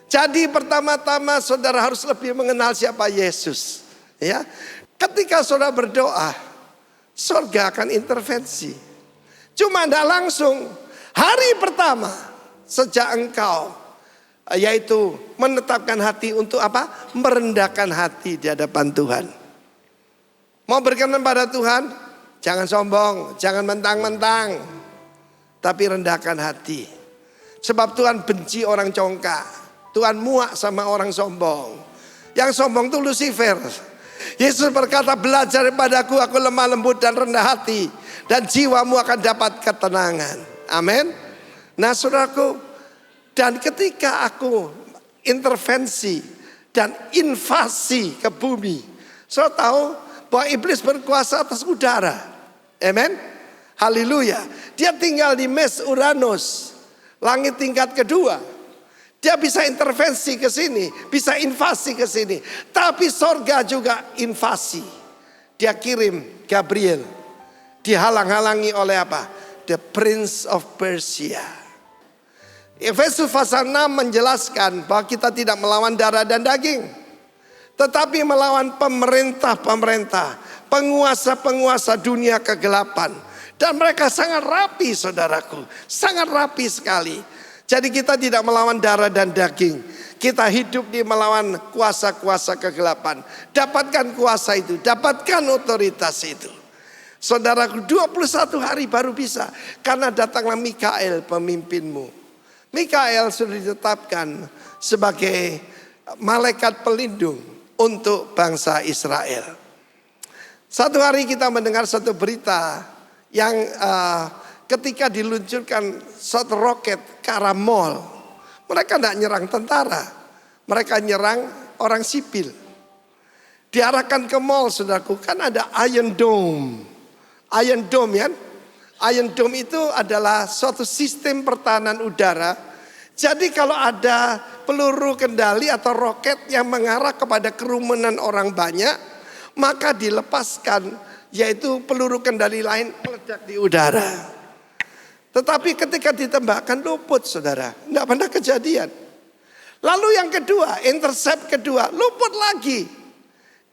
Jadi pertama-tama saudara harus lebih mengenal siapa Yesus. Ya, ketika saudara berdoa, sorga akan intervensi. Cuma tidak langsung. Hari pertama sejak engkau yaitu menetapkan hati untuk apa? Merendahkan hati di hadapan Tuhan. Mau berkenan pada Tuhan, jangan sombong, jangan mentang-mentang, tapi rendahkan hati. Sebab Tuhan benci orang congkak, Tuhan muak sama orang sombong. Yang sombong itu Lucifer. Yesus berkata, belajar daripada aku lemah lembut dan rendah hati, dan jiwamu akan dapat ketenangan. Amin. Nah saudaraku, dan ketika aku intervensi dan invasi ke bumi, saudara tahu bahwa iblis berkuasa atas udara. Amin. Haleluya. Dia tinggal di Mes Uranus, langit tingkat kedua. Dia bisa intervensi ke sini, bisa invasi ke sini. Tapi sorga juga invasi. Dia kirim Gabriel. Dihalang-halangi oleh apa? The Prince of Persia. Efesus pasal 6 menjelaskan bahwa kita tidak melawan darah dan daging, tetapi melawan pemerintah-pemerintah, penguasa-penguasa dunia kegelapan. Dan mereka sangat rapi saudaraku, sangat rapi sekali. Jadi kita tidak melawan darah dan daging. Kita hidup di melawan kuasa-kuasa kegelapan. Dapatkan kuasa itu, dapatkan otoritas itu. Saudaraku, 21 hari baru bisa, karena datanglah Mikael pemimpinmu. Mikael sudah ditetapkan sebagai malaikat pelindung untuk bangsa Israel. Satu hari kita mendengar satu berita yang ketika diluncurkan satu roket ke arah mall, mereka tidak nyerang tentara, mereka nyerang orang sipil. Diarahkan ke mall, saudaraku, kan ada Iron Dome. Iron Dome ya. Iron Dome itu adalah suatu sistem pertahanan udara. Jadi kalau ada peluru kendali atau roket yang mengarah kepada kerumunan orang banyak, maka dilepaskan, yaitu peluru kendali lain meledak di udara. Tetapi ketika ditembakkan luput saudara, tidak pernah kejadian. Lalu yang kedua, intercept kedua, luput lagi.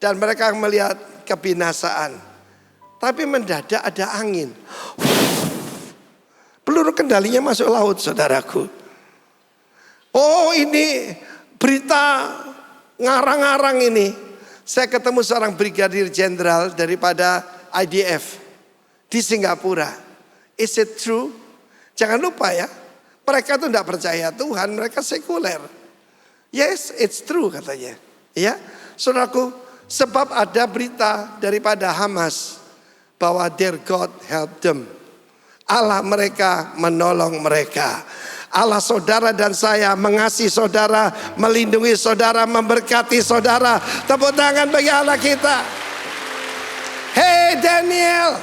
Dan mereka melihat kebinasaan. Tapi mendadak ada angin. Peluru kendalinya masuk laut saudaraku. Oh ini berita ngarang-ngarang ini. Saya ketemu seorang brigadir jenderal daripada IDF di Singapura. Is it true? Jangan lupa ya, mereka tuh tidak percaya Tuhan, mereka sekuler. Yes, it's true katanya. Ya, saudaraku, sebab ada berita daripada Hamas bahwa their God help them. Allah mereka menolong mereka. Allah saudara dan saya mengasihi saudara, melindungi saudara, memberkati saudara. Tepuk tangan bagi Allah kita. Hey Daniel,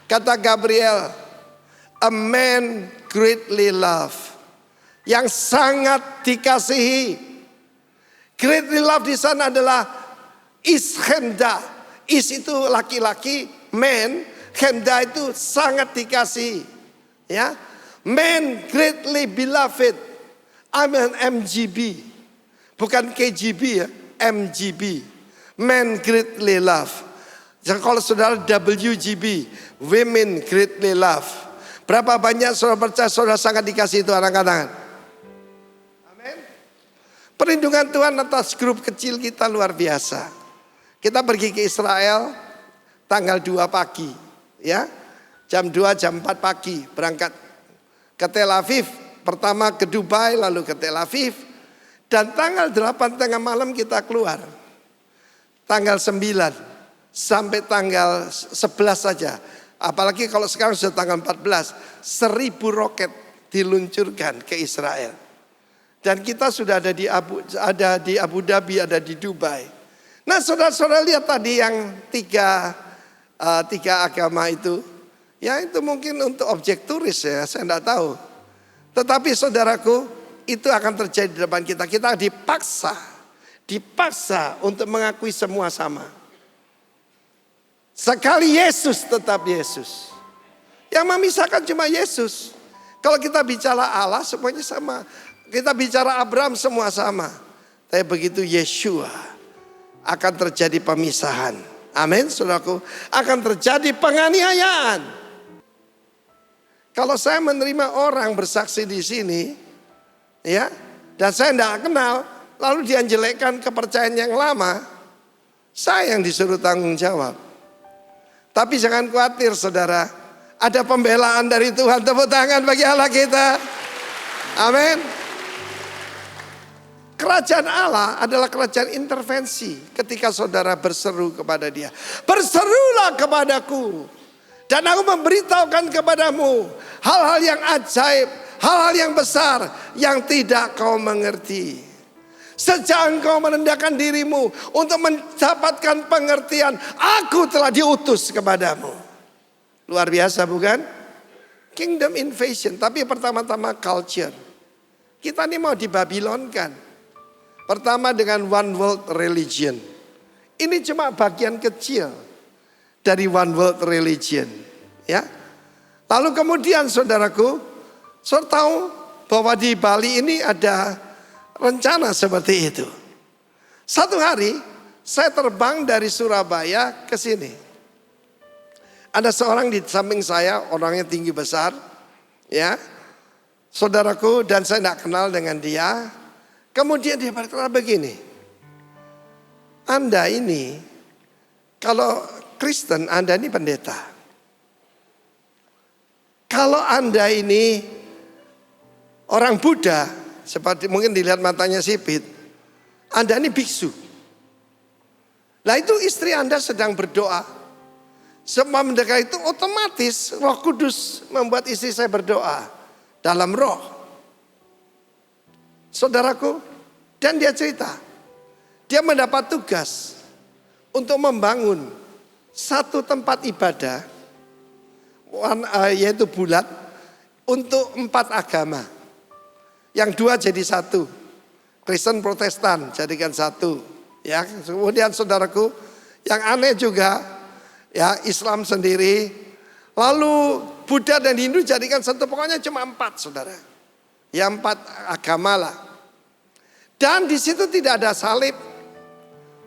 kata Gabriel, a man greatly loved, yang sangat dikasihi. Greatly loved di sana adalah Ishenda. Is itu laki-laki, man. Henda itu sangat dikasihi. Ya, man greatly beloved. I'm an MGB. Bukan KGB ya, MGB. Men greatly love. Jadi kalau saudara WGB, women greatly love. Berapa banyak saudara percaya saudara sangat dikasih itu anak-anak? Amin. Perlindungan Tuhan atas grup kecil kita luar biasa. Kita pergi ke Israel tanggal 2 pagi, ya. Jam 2, jam 4 pagi berangkat ke Tel Aviv. Pertama ke Dubai, lalu ke Tel Aviv. Dan tanggal 8 tengah malam kita keluar. Tanggal 9 sampai tanggal 11 saja. Apalagi kalau sekarang sudah tanggal 14. 1000 roket diluncurkan ke Israel. Dan kita sudah ada di Abu Dhabi, ada di Dubai. Nah saudara-saudara lihat tadi yang tiga agama itu. Ya itu mungkin untuk objek turis ya, saya tidak tahu. Tetapi saudaraku, itu akan terjadi di depan kita. Kita dipaksa untuk mengakui semua sama. Sekali Yesus tetap Yesus. Yang memisahkan cuma Yesus. Kalau kita bicara Allah semuanya sama. Kita bicara Abraham semua sama. Tapi begitu Yeshua akan terjadi pemisahan. Amin saudaraku. Akan terjadi penganiayaan. Kalau saya menerima orang bersaksi di sini, ya, dan saya tidak kenal, lalu dia jelekkan kepercayaan yang lama, saya yang disuruh tanggung jawab. Tapi jangan khawatir saudara, ada pembelaan dari Tuhan. Tepuk tangan bagi Allah kita. Amin. Kerajaan Allah adalah kerajaan intervensi. Ketika saudara berseru kepada dia, berserulah kepadaku, dan aku memberitahukan kepadamu hal-hal yang ajaib, hal-hal yang besar yang tidak kau mengerti. Sejak engkau merendahkan dirimu untuk mendapatkan pengertian, aku telah diutus kepadamu. Luar biasa bukan? Kingdom invasion, tapi pertama-tama culture. Kita ini mau dibabilonkan. Pertama dengan one world religion. Ini cuma bagian kecil dari one world religion, ya. Lalu kemudian saudaraku, saudara tahu bahwa di Bali ini ada rencana seperti itu. Satu hari saya terbang dari Surabaya ke sini. Ada seorang di samping saya, orangnya tinggi besar, ya, saudaraku, dan saya tidak kenal dengan dia. Kemudian dia berkata begini, Anda ini kalau Kristen, Anda ini pendeta. Kalau Anda ini orang Buddha, seperti mungkin dilihat matanya sipit, Anda ini biksu. Nah itu istri Anda sedang berdoa. Semua mendengar itu otomatis Roh Kudus membuat istri saya berdoa dalam roh. Saudaraku, dan dia cerita, dia mendapat tugas untuk membangun satu tempat ibadah, yaitu bulat, untuk 4 agama. Yang 2 jadi 1. Kristen Protestan jadikan 1. Ya, kemudian saudaraku, yang aneh juga, ya Islam sendiri. Lalu Buddha dan Hindu jadikan 1. Pokoknya cuma 4 saudara. Ya 4 agama lah. Dan di situ tidak ada salib.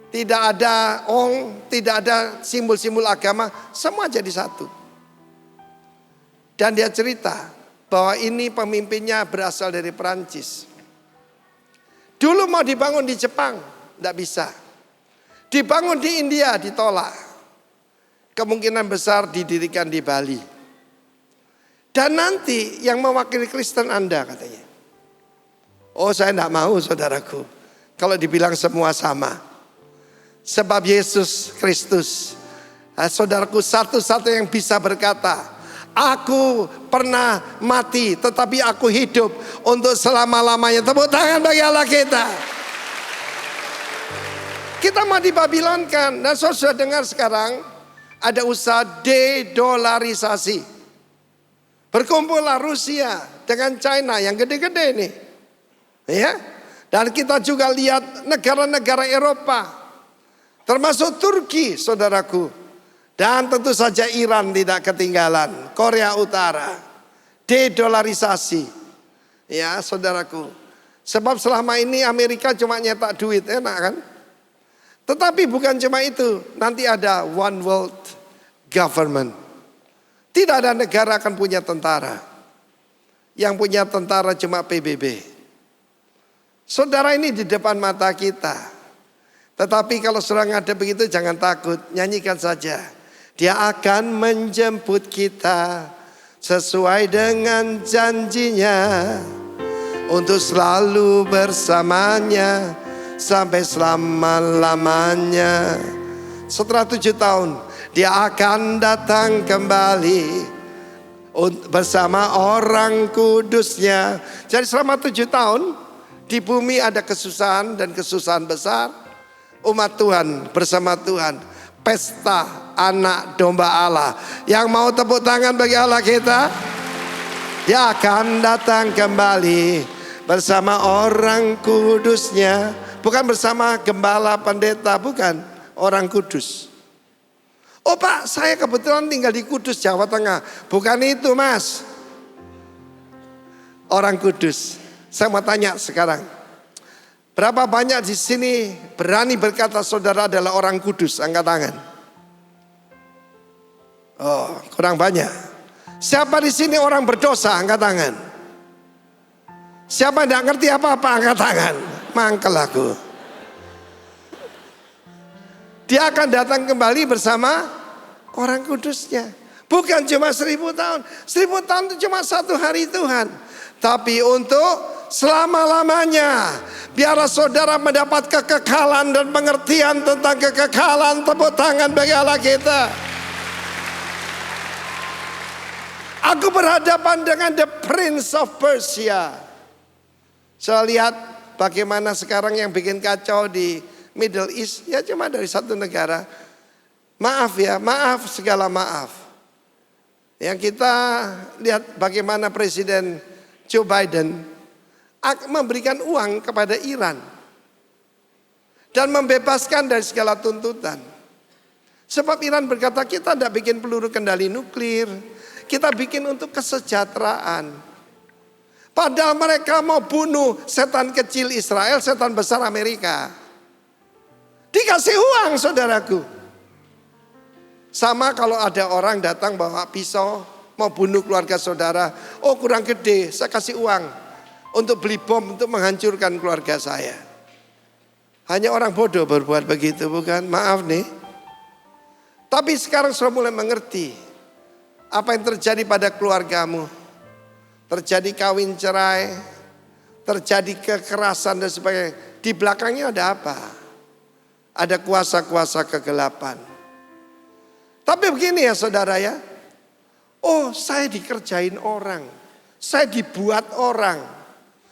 Tidak ada tidak ada simbol-simbol agama, semua jadi 1. Dan dia cerita bahwa ini pemimpinnya berasal dari Perancis. Dulu mau dibangun di Jepang, tidak bisa. Dibangun di India, ditolak. Kemungkinan besar didirikan di Bali. Dan nanti yang mewakili Kristen Anda katanya. Oh saya tidak mau saudaraku, kalau dibilang semua sama. Sebab Yesus Kristus, saudaraku, satu-satu yang bisa berkata, aku pernah mati tetapi aku hidup untuk selama-lamanya. Tepuk tangan bagi Allah kita. Kita mau dibabilonkan. Dan saudara dengar sekarang ada usaha de-dolarisasi. Berkumpullah Rusia dengan China yang gede-gede nih. Ya. Dan kita juga lihat negara-negara Eropa, termasuk Turki, saudaraku. Dan tentu saja Iran tidak ketinggalan. Korea Utara. De-dolarisasi. Ya, saudaraku. Sebab selama ini Amerika cuma nyetak duit, enak kan? Tetapi bukan cuma itu, nanti ada one world government. Tidak ada negara akan punya tentara. Yang punya tentara cuma PBB. Saudara, ini di depan mata kita. Tetapi kalau sudah ngadep begitu jangan takut, nyanyikan saja. Dia akan menjemput kita sesuai dengan janjinya, untuk selalu bersamanya sampai selama-lamanya. Setelah 7 tahun dia akan datang kembali bersama orang kudusnya. Jadi selama 7 tahun di bumi ada kesusahan dan kesusahan besar. Umat Tuhan bersama Tuhan, pesta anak domba Allah. Yang mau tepuk tangan bagi Allah kita? Dia akan datang kembali bersama orang kudusnya. Bukan bersama gembala pendeta, bukan. Orang kudus. Oh Pak, saya kebetulan tinggal di Kudus, Jawa Tengah. Bukan itu Mas. Orang kudus. Saya mau tanya sekarang. Berapa banyak di sini berani berkata saudara adalah orang kudus? Angkat tangan. Oh, kurang banyak. Siapa di sini orang berdosa? Angkat tangan. Siapa tidak ngerti apa-apa? Angkat tangan. Mangkel aku. Dia akan datang kembali bersama orang kudusnya. Bukan cuma 1000 tahun. 1000 tahun itu cuma 1 hari Tuhan. Tapi untuk selama-lamanya. Biarlah saudara mendapat kekekalan dan pengertian tentang kekekalan. Tepuk tangan bagi Allah kita. Aku berhadapan dengan the Prince of Persia. Saya lihat bagaimana sekarang yang bikin kacau di Middle East. Ya cuma dari satu negara. Maaf ya, maaf segala maaf. Yang kita lihat bagaimana Presiden Joe Biden memberikan uang kepada Iran dan membebaskan dari segala tuntutan. Sebab Iran berkata kita tidak bikin peluru kendali nuklir, kita bikin untuk kesejahteraan. Padahal mereka mau bunuh setan kecil Israel, setan besar Amerika. Dikasih uang saudaraku. Sama kalau ada orang datang bawa pisau mau bunuh keluarga saudara. Oh kurang gede, saya kasih uang untuk beli bom untuk menghancurkan keluarga saya. Hanya orang bodoh berbuat begitu, bukan? Maaf nih. Tapi sekarang sudah mulai mengerti apa yang terjadi pada keluargamu. Terjadi kawin cerai, terjadi kekerasan dan sebagainya. Di belakangnya ada apa? Ada kuasa-kuasa kegelapan. Tapi begini ya saudara ya. Oh saya dikerjain orang. Saya dibuat orang.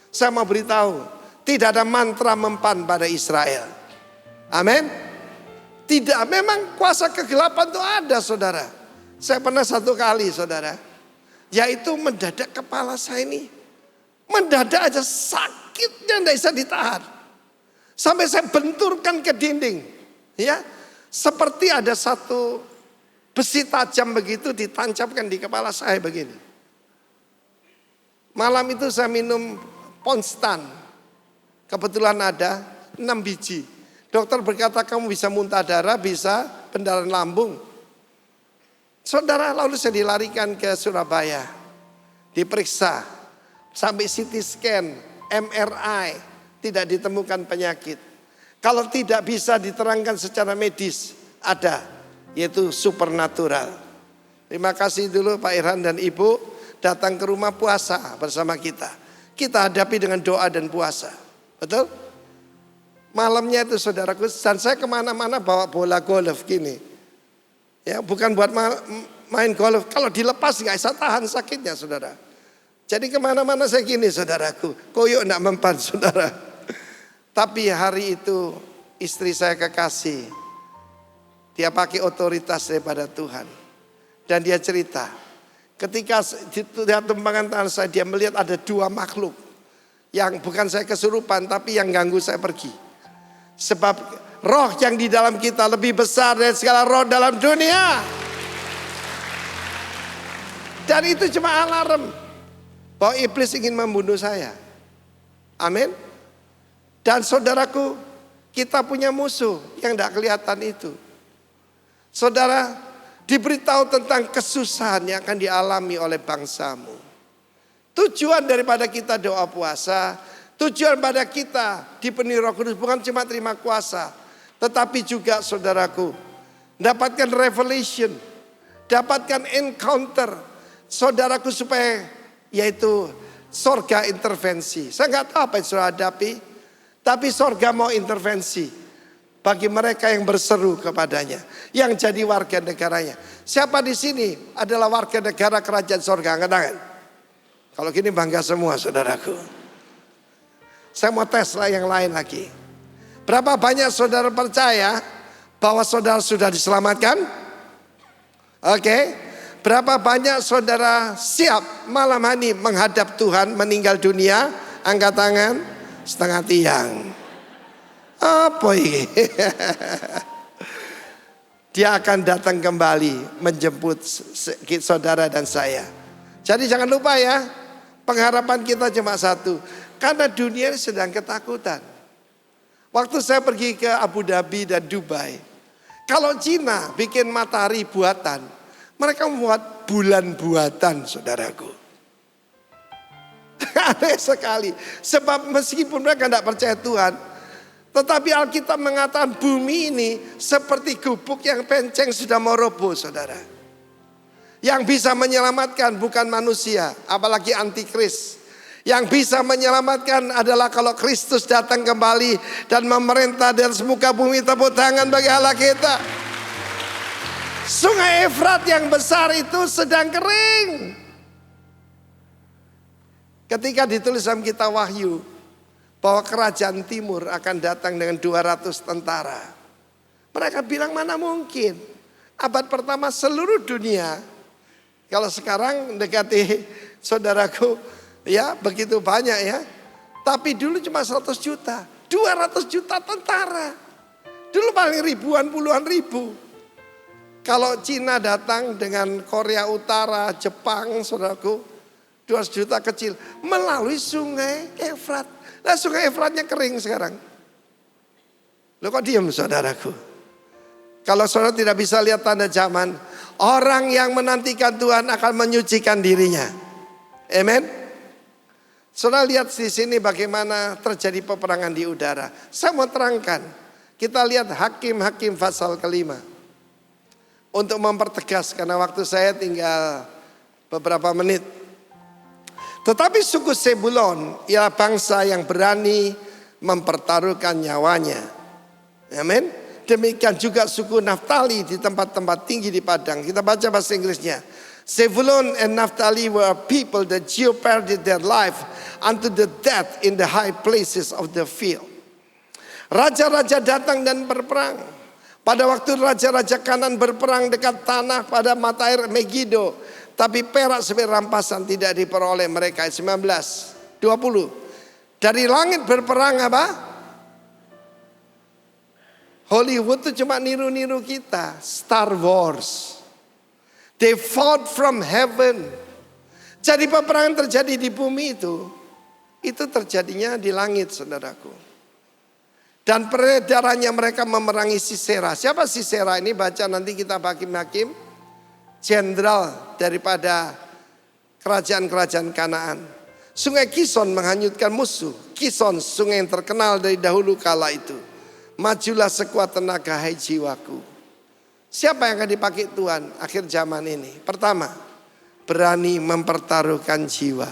Saya mau beritahu, tidak ada mantra mempan pada Israel. Amin. Tidak, memang kuasa kegelapan itu ada saudara. Saya pernah 1 kali saudara. Yaitu mendadak kepala saya ini. Mendadak aja sakitnya tidak bisa ditahan. Sampai saya benturkan ke dinding. Ya, seperti ada satu besi tajam begitu ditancapkan di kepala saya begini. Malam itu saya minum Ponstan, kebetulan ada 6 biji. Dokter berkata kamu bisa muntah darah, bisa pendarahan lambung. Saudara, lalu saya dilarikan ke Surabaya. Diperiksa, sampai CT scan, MRI, tidak ditemukan penyakit. Kalau tidak bisa diterangkan secara medis, ada, yaitu supernatural. Terima kasih dulu Pak Irhan dan Ibu datang ke rumah puasa bersama kita. Kita hadapi dengan doa dan puasa. Betul? Malamnya itu saudaraku, dan saya kemana-mana bawa bola golf gini. Ya, bukan buat main golf. Kalau dilepas gak bisa tahan sakitnya saudara. Jadi kemana-mana saya gini saudaraku. Koyok gak mempan saudara. Tapi hari itu istri saya kekasih. Dia pakai otoritas daripada Tuhan. Dan dia cerita. Ketika lihat tumpangan tangan saya, dia melihat ada 2 makhluk. Yang bukan saya kesurupan, tapi yang ganggu saya pergi. Sebab roh yang di dalam kita lebih besar dari segala roh dalam dunia. Dan itu cuma alarm bahwa iblis ingin membunuh saya. Amin. Dan saudaraku, kita punya musuh yang tidak kelihatan itu. Saudara, diberitahu tentang kesusahan yang akan dialami oleh bangsamu. Tujuan daripada kita doa puasa, tujuan pada kita dipenuhi Roh Kudus bukan cuma terima kuasa, tetapi juga saudaraku, dapatkan revelation, dapatkan encounter, saudaraku, supaya yaitu sorga intervensi. Saya nggak tahu apa yang saudara hadapi, tapi sorga mau intervensi bagi mereka yang berseru kepadanya, yang jadi warga negaranya. Siapa di sini adalah warga negara kerajaan sorga? Angkat tangan. Kalau gini bangga semua saudaraku. Saya mau tes lah yang lain lagi. Berapa banyak saudara percaya bahwa saudara sudah diselamatkan? Oke. Berapa banyak saudara siap malam hari menghadap Tuhan, meninggal dunia? Angkat tangan. Setengah tiang. Apa ini? Dia akan datang kembali menjemput saudara dan saya. Jadi jangan lupa ya, pengharapan kita cuma satu. Karena dunia ini sedang ketakutan. Waktu saya pergi ke Abu Dhabi dan Dubai, kalau Cina bikin matahari buatan, mereka membuat bulan buatan, saudaraku. Aneh sekali. Sebab meskipun mereka tidak percaya Tuhan, tetapi Alkitab mengatakan bumi ini seperti gubuk yang penceng sudah mau roboh, saudara. Yang bisa menyelamatkan bukan manusia, apalagi antikris. Yang bisa menyelamatkan adalah kalau Kristus datang kembali dan memerintah di atas muka bumi. Tepuk tangan bagi Allah kita. Sungai Efrat yang besar itu sedang kering. Ketika ditulis dalam kitab Wahyu bahwa kerajaan timur akan datang dengan 200 tentara. Mereka bilang mana mungkin. Abad pertama seluruh dunia. Kalau sekarang dekati saudaraku ya begitu banyak ya. Tapi dulu cuma 100 juta. 200 juta tentara. Dulu paling ribuan, puluhan ribu. Kalau Cina datang dengan Korea Utara, Jepang, saudaraku, 200 juta kecil melalui sungai Efrat. Nah sungai Efratnya kering sekarang. Loh kok diam saudaraku? Kalau saudara tidak bisa lihat tanda zaman, orang yang menantikan Tuhan akan menyucikan dirinya. Amen. Saudara lihat di sini bagaimana terjadi peperangan di udara. Saya mau terangkan. Kita lihat Hakim-Hakim pasal kelima. Untuk mempertegas karena waktu saya tinggal beberapa menit. Tetapi suku Sebulon ialah bangsa yang berani mempertaruhkan nyawanya. Amin. Demikian juga suku Naftali di tempat-tempat tinggi di padang. Kita baca bahasa Inggrisnya. Zebulun and Naphtali were people that jeoparded their life unto the death in the high places of the field. Raja-raja datang dan berperang. Pada waktu raja-raja Kanan berperang dekat tanah pada mata air Megido. Tapi perak sebagai rampasan tidak diperoleh mereka. 19, 20. Dari langit berperang apa? Hollywood itu cuma niru-niru kita. Star Wars. They fought from heaven. Jadi peperangan terjadi di bumi itu terjadinya di langit, saudaraku. Dan peredarannya mereka memerangi Sisera. Siapa Sisera ini? Baca nanti kita Hakim-Hakim. Jenderal daripada kerajaan-kerajaan Kanaan. Sungai Kison menghanyutkan musuh. Kison sungai yang terkenal dari dahulu kala itu. Majulah sekuat tenaga hai jiwaku. Siapa yang akan dipakai Tuhan akhir zaman ini? Pertama, berani mempertaruhkan jiwa.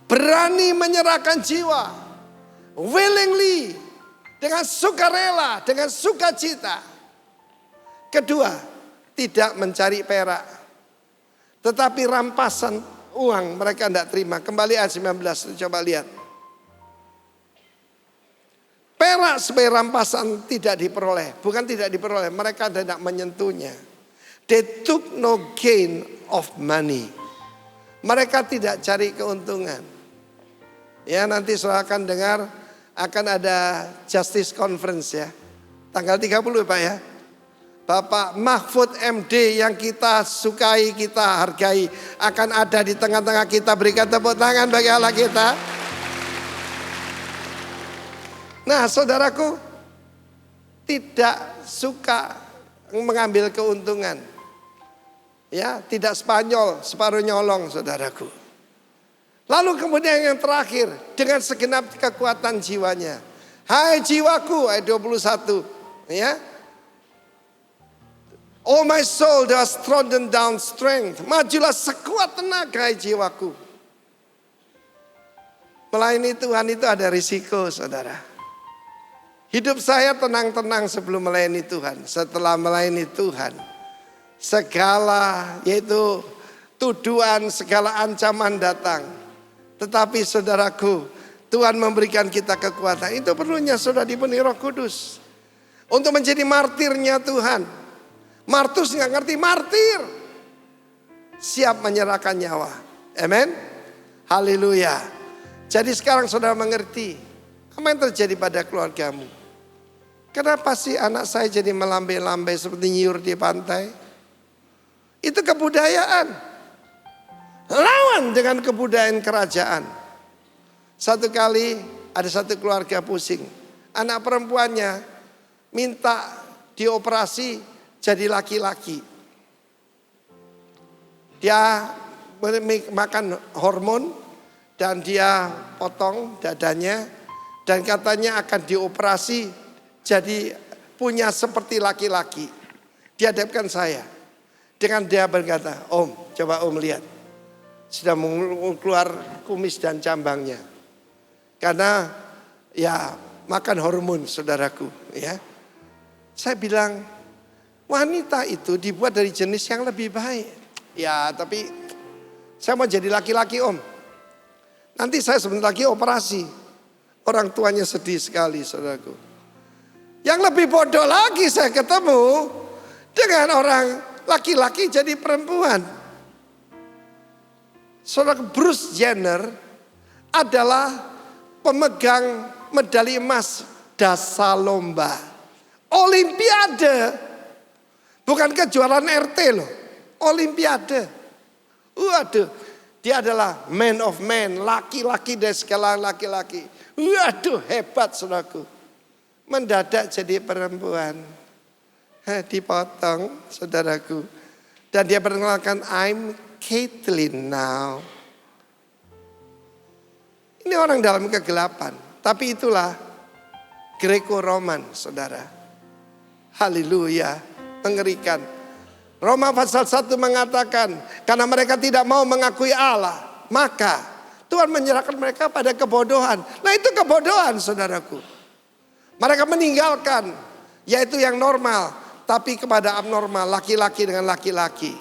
Berani menyerahkan jiwa. Willingly. Dengan sukarela, dengan sukacita. Kedua, tidak mencari perak. Tetapi rampasan uang mereka tidak terima. Kembali ayat 19, coba lihat. Perak sebagai rampasan tidak diperoleh. Bukan tidak diperoleh, mereka tidak menyentuhnya. They took no gain of money. Mereka tidak cari keuntungan. Ya nanti saudara akan dengar akan ada Justice Conference ya. Tanggal 30 Pak ya. Bapak Mahfud MD yang kita sukai, kita hargai akan ada di tengah-tengah kita. Berikan tepuk tangan bagi Allah kita. Nah, saudaraku, tidak suka mengambil keuntungan. Ya, tidak Spanyol, separuh nyolong, saudaraku. Lalu kemudian yang terakhir, dengan segenap kekuatan jiwanya. Hai jiwaku, ayat 21. Ya. Oh my soul, thou hast trodden down strength. Majulah sekuat tenaga, hai jiwaku. Melayani Tuhan itu ada risiko, saudara. Hidup saya tenang-tenang sebelum melayani Tuhan. Setelah melayani Tuhan, segala yaitu tuduhan, segala ancaman datang. Tetapi saudaraku, Tuhan memberikan kita kekuatan. Itu perlunya sudah dipenuhi Roh Kudus. Untuk menjadi martirnya Tuhan. Martus nggak ngerti martir. Siap menyerahkan nyawa. Amin. Haleluya. Jadi sekarang saudara mengerti apa yang terjadi pada keluargamu. Kenapa sih anak saya jadi melambai-lambai seperti nyiur di pantai? Itu kebudayaan. Lawan dengan kebudayaan kerajaan. Satu kali ada satu keluarga pusing. Anak perempuannya minta dioperasi jadi laki-laki. Dia makan hormon dan dia potong dadanya dan katanya akan dioperasi jadi punya seperti laki-laki. Dihadapkan saya. Dengan dia berkata, Om, coba Om lihat. Sudah keluar kumis dan cambangnya. Karena ya makan hormon, saudaraku. Ya, saya bilang, wanita itu dibuat dari jenis yang lebih baik. Ya, tapi saya mau jadi laki-laki, Om. Nanti saya sebentar lagi operasi. Orang tuanya sedih sekali, saudaraku. Yang lebih bodoh lagi saya ketemu dengan orang laki-laki jadi perempuan. Saudara, Bruce Jenner adalah pemegang medali emas dasar lomba. Olimpiade. Bukan kejuaraan RT loh. Olimpiade. Waduh. Dia adalah man of man. Laki-laki dari segala laki-laki. Waduh, hebat saudaraku. Mendadak jadi perempuan. Dipotong saudaraku. Dan dia perkenalkan, I'm Caitlyn now. Ini orang dalam kegelapan. Tapi itulah Greco-Roman, saudara. Haleluya. Mengerikan. Roma pasal 1 mengatakan, karena mereka tidak mau mengakui Allah, maka Tuhan menyerahkan mereka pada kebodohan. Nah, itu kebodohan, saudaraku. Mereka meninggalkan, yaitu yang normal, tapi kepada abnormal, laki-laki dengan laki-laki.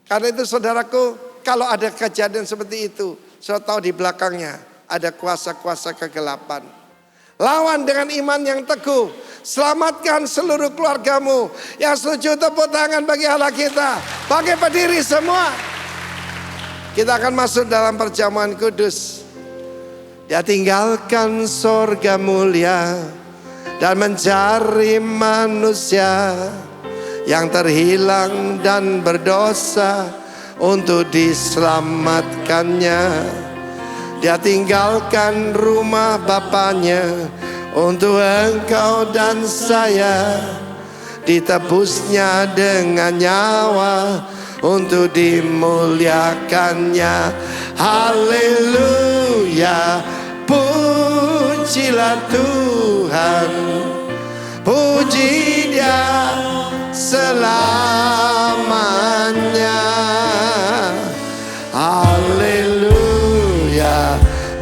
Karena itu, saudaraku, kalau ada kejadian seperti itu, saya tahu di belakangnya ada kuasa-kuasa kegelapan. Lawan dengan iman yang teguh. Selamatkan seluruh keluargamu. Yang setuju tepuk tangan bagi Allah kita. Bagi berdiri semua. Kita akan masuk dalam perjamuan kudus. Dia tinggalkan sorga mulia dan mencari manusia yang terhilang dan berdosa untuk diselamatkannya. Dia tinggalkan rumah bapaknya untuk engkau dan saya. Ditebusnya dengan nyawa untuk dimuliakannya. Haleluya. Pujilah Tuhan. Puji Dia selamanya. Haleluya.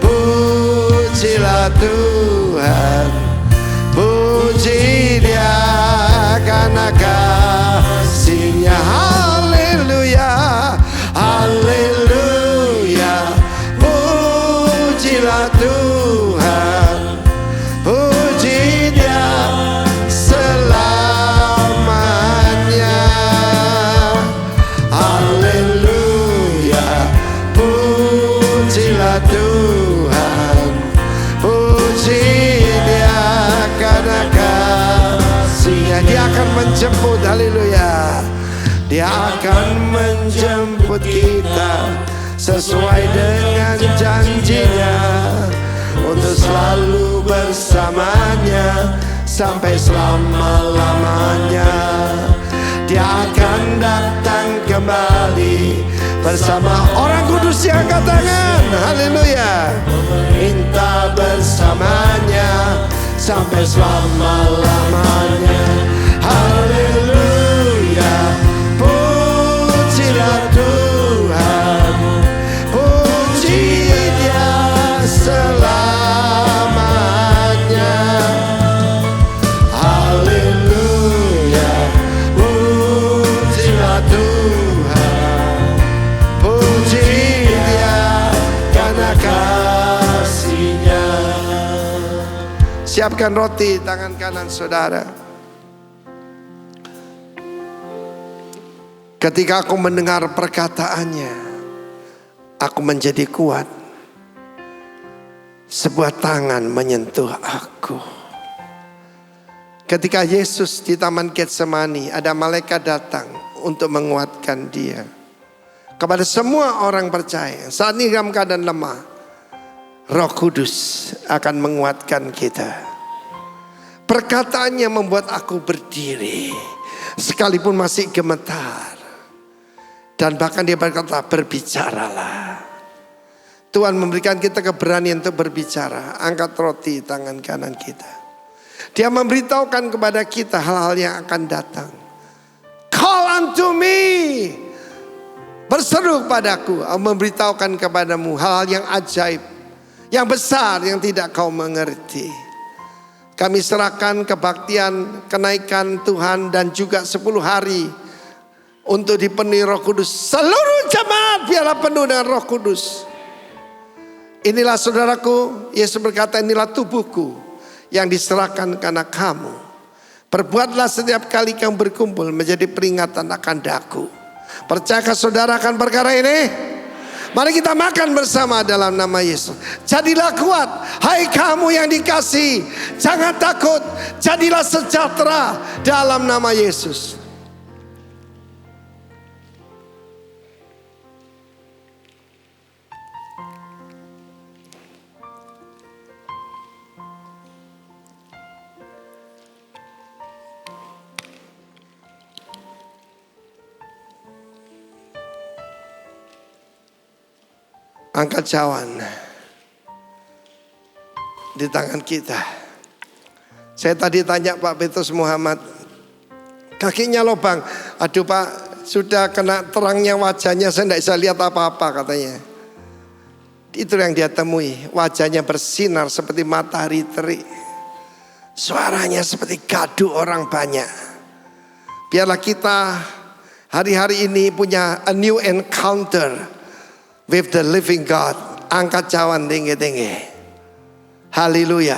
Pujilah Tuhan, puji Dia karena kasih-Nya. Haleluya, haleluya. Pujilah Tuhan, puji Dia selamanya. Haleluya, pujilah Tuhan, puji Dia karena kasih-Nya. Dia akan menjemput, haleluya. Dia akan menjemput kita sesuai dengan janji-Nya. untuk selalu bersamanya sampai selama-lamanya. Dia akan datang kembali bersama orang kudus yang angkat tangan. Haleluya. Minta bersamanya sampai selama-lamanya. Haleluya. Pujilah Tuhan, puji Dia selamanya. Haleluya. Pujilah Tuhan, puji Dia karena kasih-Nya. Siapkan roti tangan kanan saudara. Ketika aku mendengar perkataannya, aku menjadi kuat. Sebuah tangan menyentuh aku. Ketika Yesus di Taman Getsemani, ada malaikat datang untuk menguatkan dia. Kepada semua orang percaya, saat ini dalam keadaan lemah, Roh Kudus akan menguatkan kita. Perkataannya membuat aku berdiri, sekalipun masih gemetar. Dan bahkan dia berkata, berbicaralah. Tuhan memberikan kita keberanian untuk berbicara. Angkat roti tangan kanan kita. Dia memberitahukan kepada kita hal-hal yang akan datang. Call unto me. Berseru padaku. Memberitahukan kepadamu hal-hal yang ajaib, yang besar, yang tidak kau mengerti. Kami serahkan kebaktian, kenaikan Tuhan dan juga 10 hari untuk dipenuhi Roh Kudus. Seluruh jemaat biarlah penuh dengan Roh Kudus. Inilah saudaraku, Yesus berkata, inilah tubuhku yang diserahkan karena kamu. Perbuatlah setiap kali kamu berkumpul menjadi peringatan akan daku. Percayakah saudara akan perkara ini? Mari kita makan bersama dalam nama Yesus. Jadilah kuat, hai kamu yang dikasihi. Jangan takut, jadilah sejahtera dalam nama Yesus. Angkat cawan di tangan kita. Saya tadi tanya Pak Petrus Muhammad, kakinya lubang. Aduh Pak, sudah kena terangnya wajahnya, saya tidak bisa lihat apa-apa katanya. Itu yang dia temui, wajahnya bersinar seperti matahari terik. Suaranya seperti gaduh orang banyak. Biarlah kita hari-hari ini punya a new encounter with the living God. Angkat cawan tinggi-tinggi. Haleluya.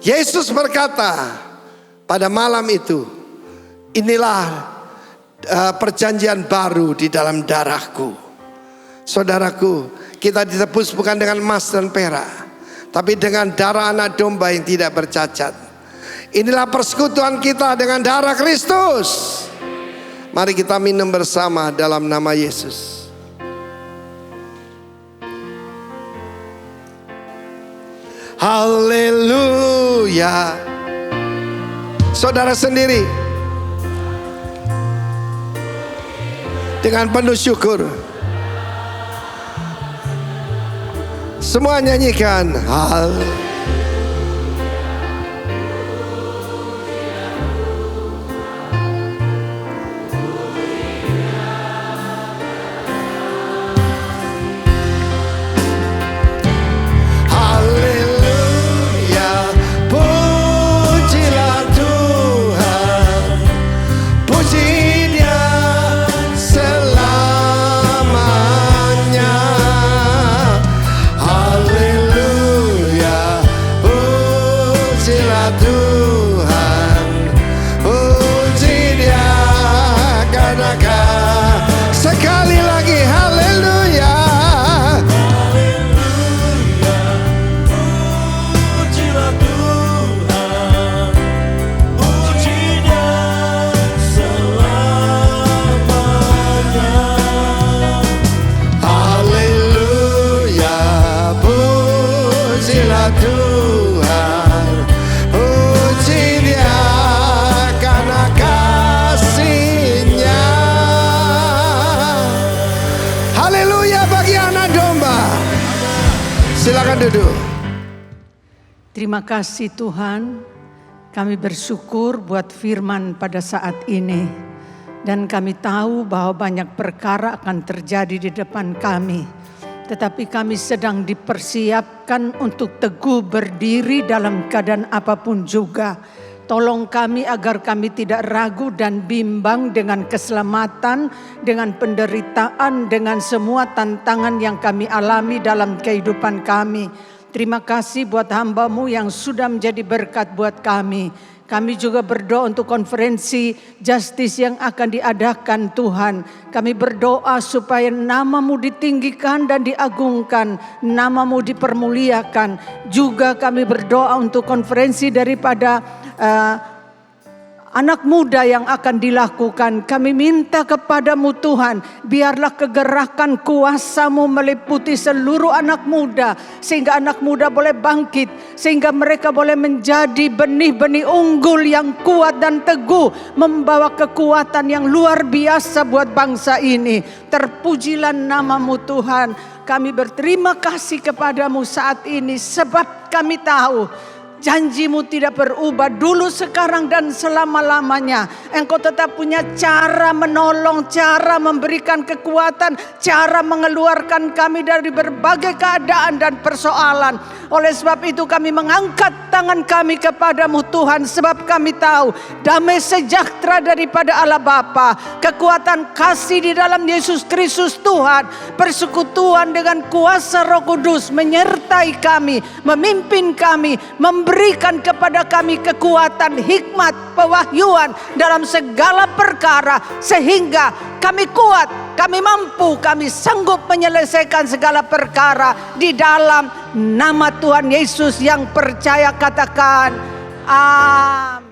Yesus berkata pada malam itu, inilah perjanjian baru di dalam darahku. Saudaraku, kita ditebus bukan dengan emas dan perak, tapi dengan darah anak domba yang tidak bercacat. Inilah persekutuan kita dengan darah Kristus. Mari kita minum bersama dalam nama Yesus. Haleluya. Saudara sendiri dengan penuh syukur, semua nyanyikan haleluya. Haleluya. Silakan duduk. Terima kasih Tuhan, kami bersyukur buat firman pada saat ini. Dan kami tahu bahwa banyak perkara akan terjadi di depan kami. Tetapi kami sedang dipersiapkan untuk teguh berdiri dalam keadaan apapun juga. Tolong kami agar kami tidak ragu dan bimbang dengan keselamatan, dengan penderitaan, dengan semua tantangan yang kami alami dalam kehidupan kami. Terima kasih buat hamba-Mu yang sudah menjadi berkat buat kami. Kami juga berdoa untuk konferensi Justice yang akan diadakan Tuhan. Kami berdoa supaya nama-Mu ditinggikan dan diagungkan, nama-Mu dipermuliakan. Juga kami berdoa untuk konferensi daripada anak muda yang akan dilakukan. Kami minta kepadamu Tuhan, biarlah kegerakan kuasa-Mu meliputi seluruh anak muda, sehingga anak muda boleh bangkit, sehingga mereka boleh menjadi benih-benih unggul yang kuat dan teguh, membawa kekuatan yang luar biasa buat bangsa ini. Terpujilah nama-Mu Tuhan. Kami berterima kasih kepadamu saat ini, sebab kami tahu janji-Mu tidak berubah dulu, sekarang, dan selama-lamanya. Engkau tetap punya cara menolong, cara memberikan kekuatan, cara mengeluarkan kami dari berbagai keadaan dan persoalan. Oleh sebab itu kami mengangkat tangan kami kepadamu Tuhan, sebab kami tahu damai sejahtera daripada Allah Bapa, kekuatan kasih di dalam Yesus Kristus Tuhan, persekutuan dengan kuasa Roh Kudus menyertai kami, memimpin kami, memberikan kepada kami kekuatan, hikmat, pewahyuan dalam segala perkara, sehingga kami kuat, kami mampu, kami sanggup menyelesaikan segala perkara di dalam nama Tuhan Yesus yang percaya. Katakan amin.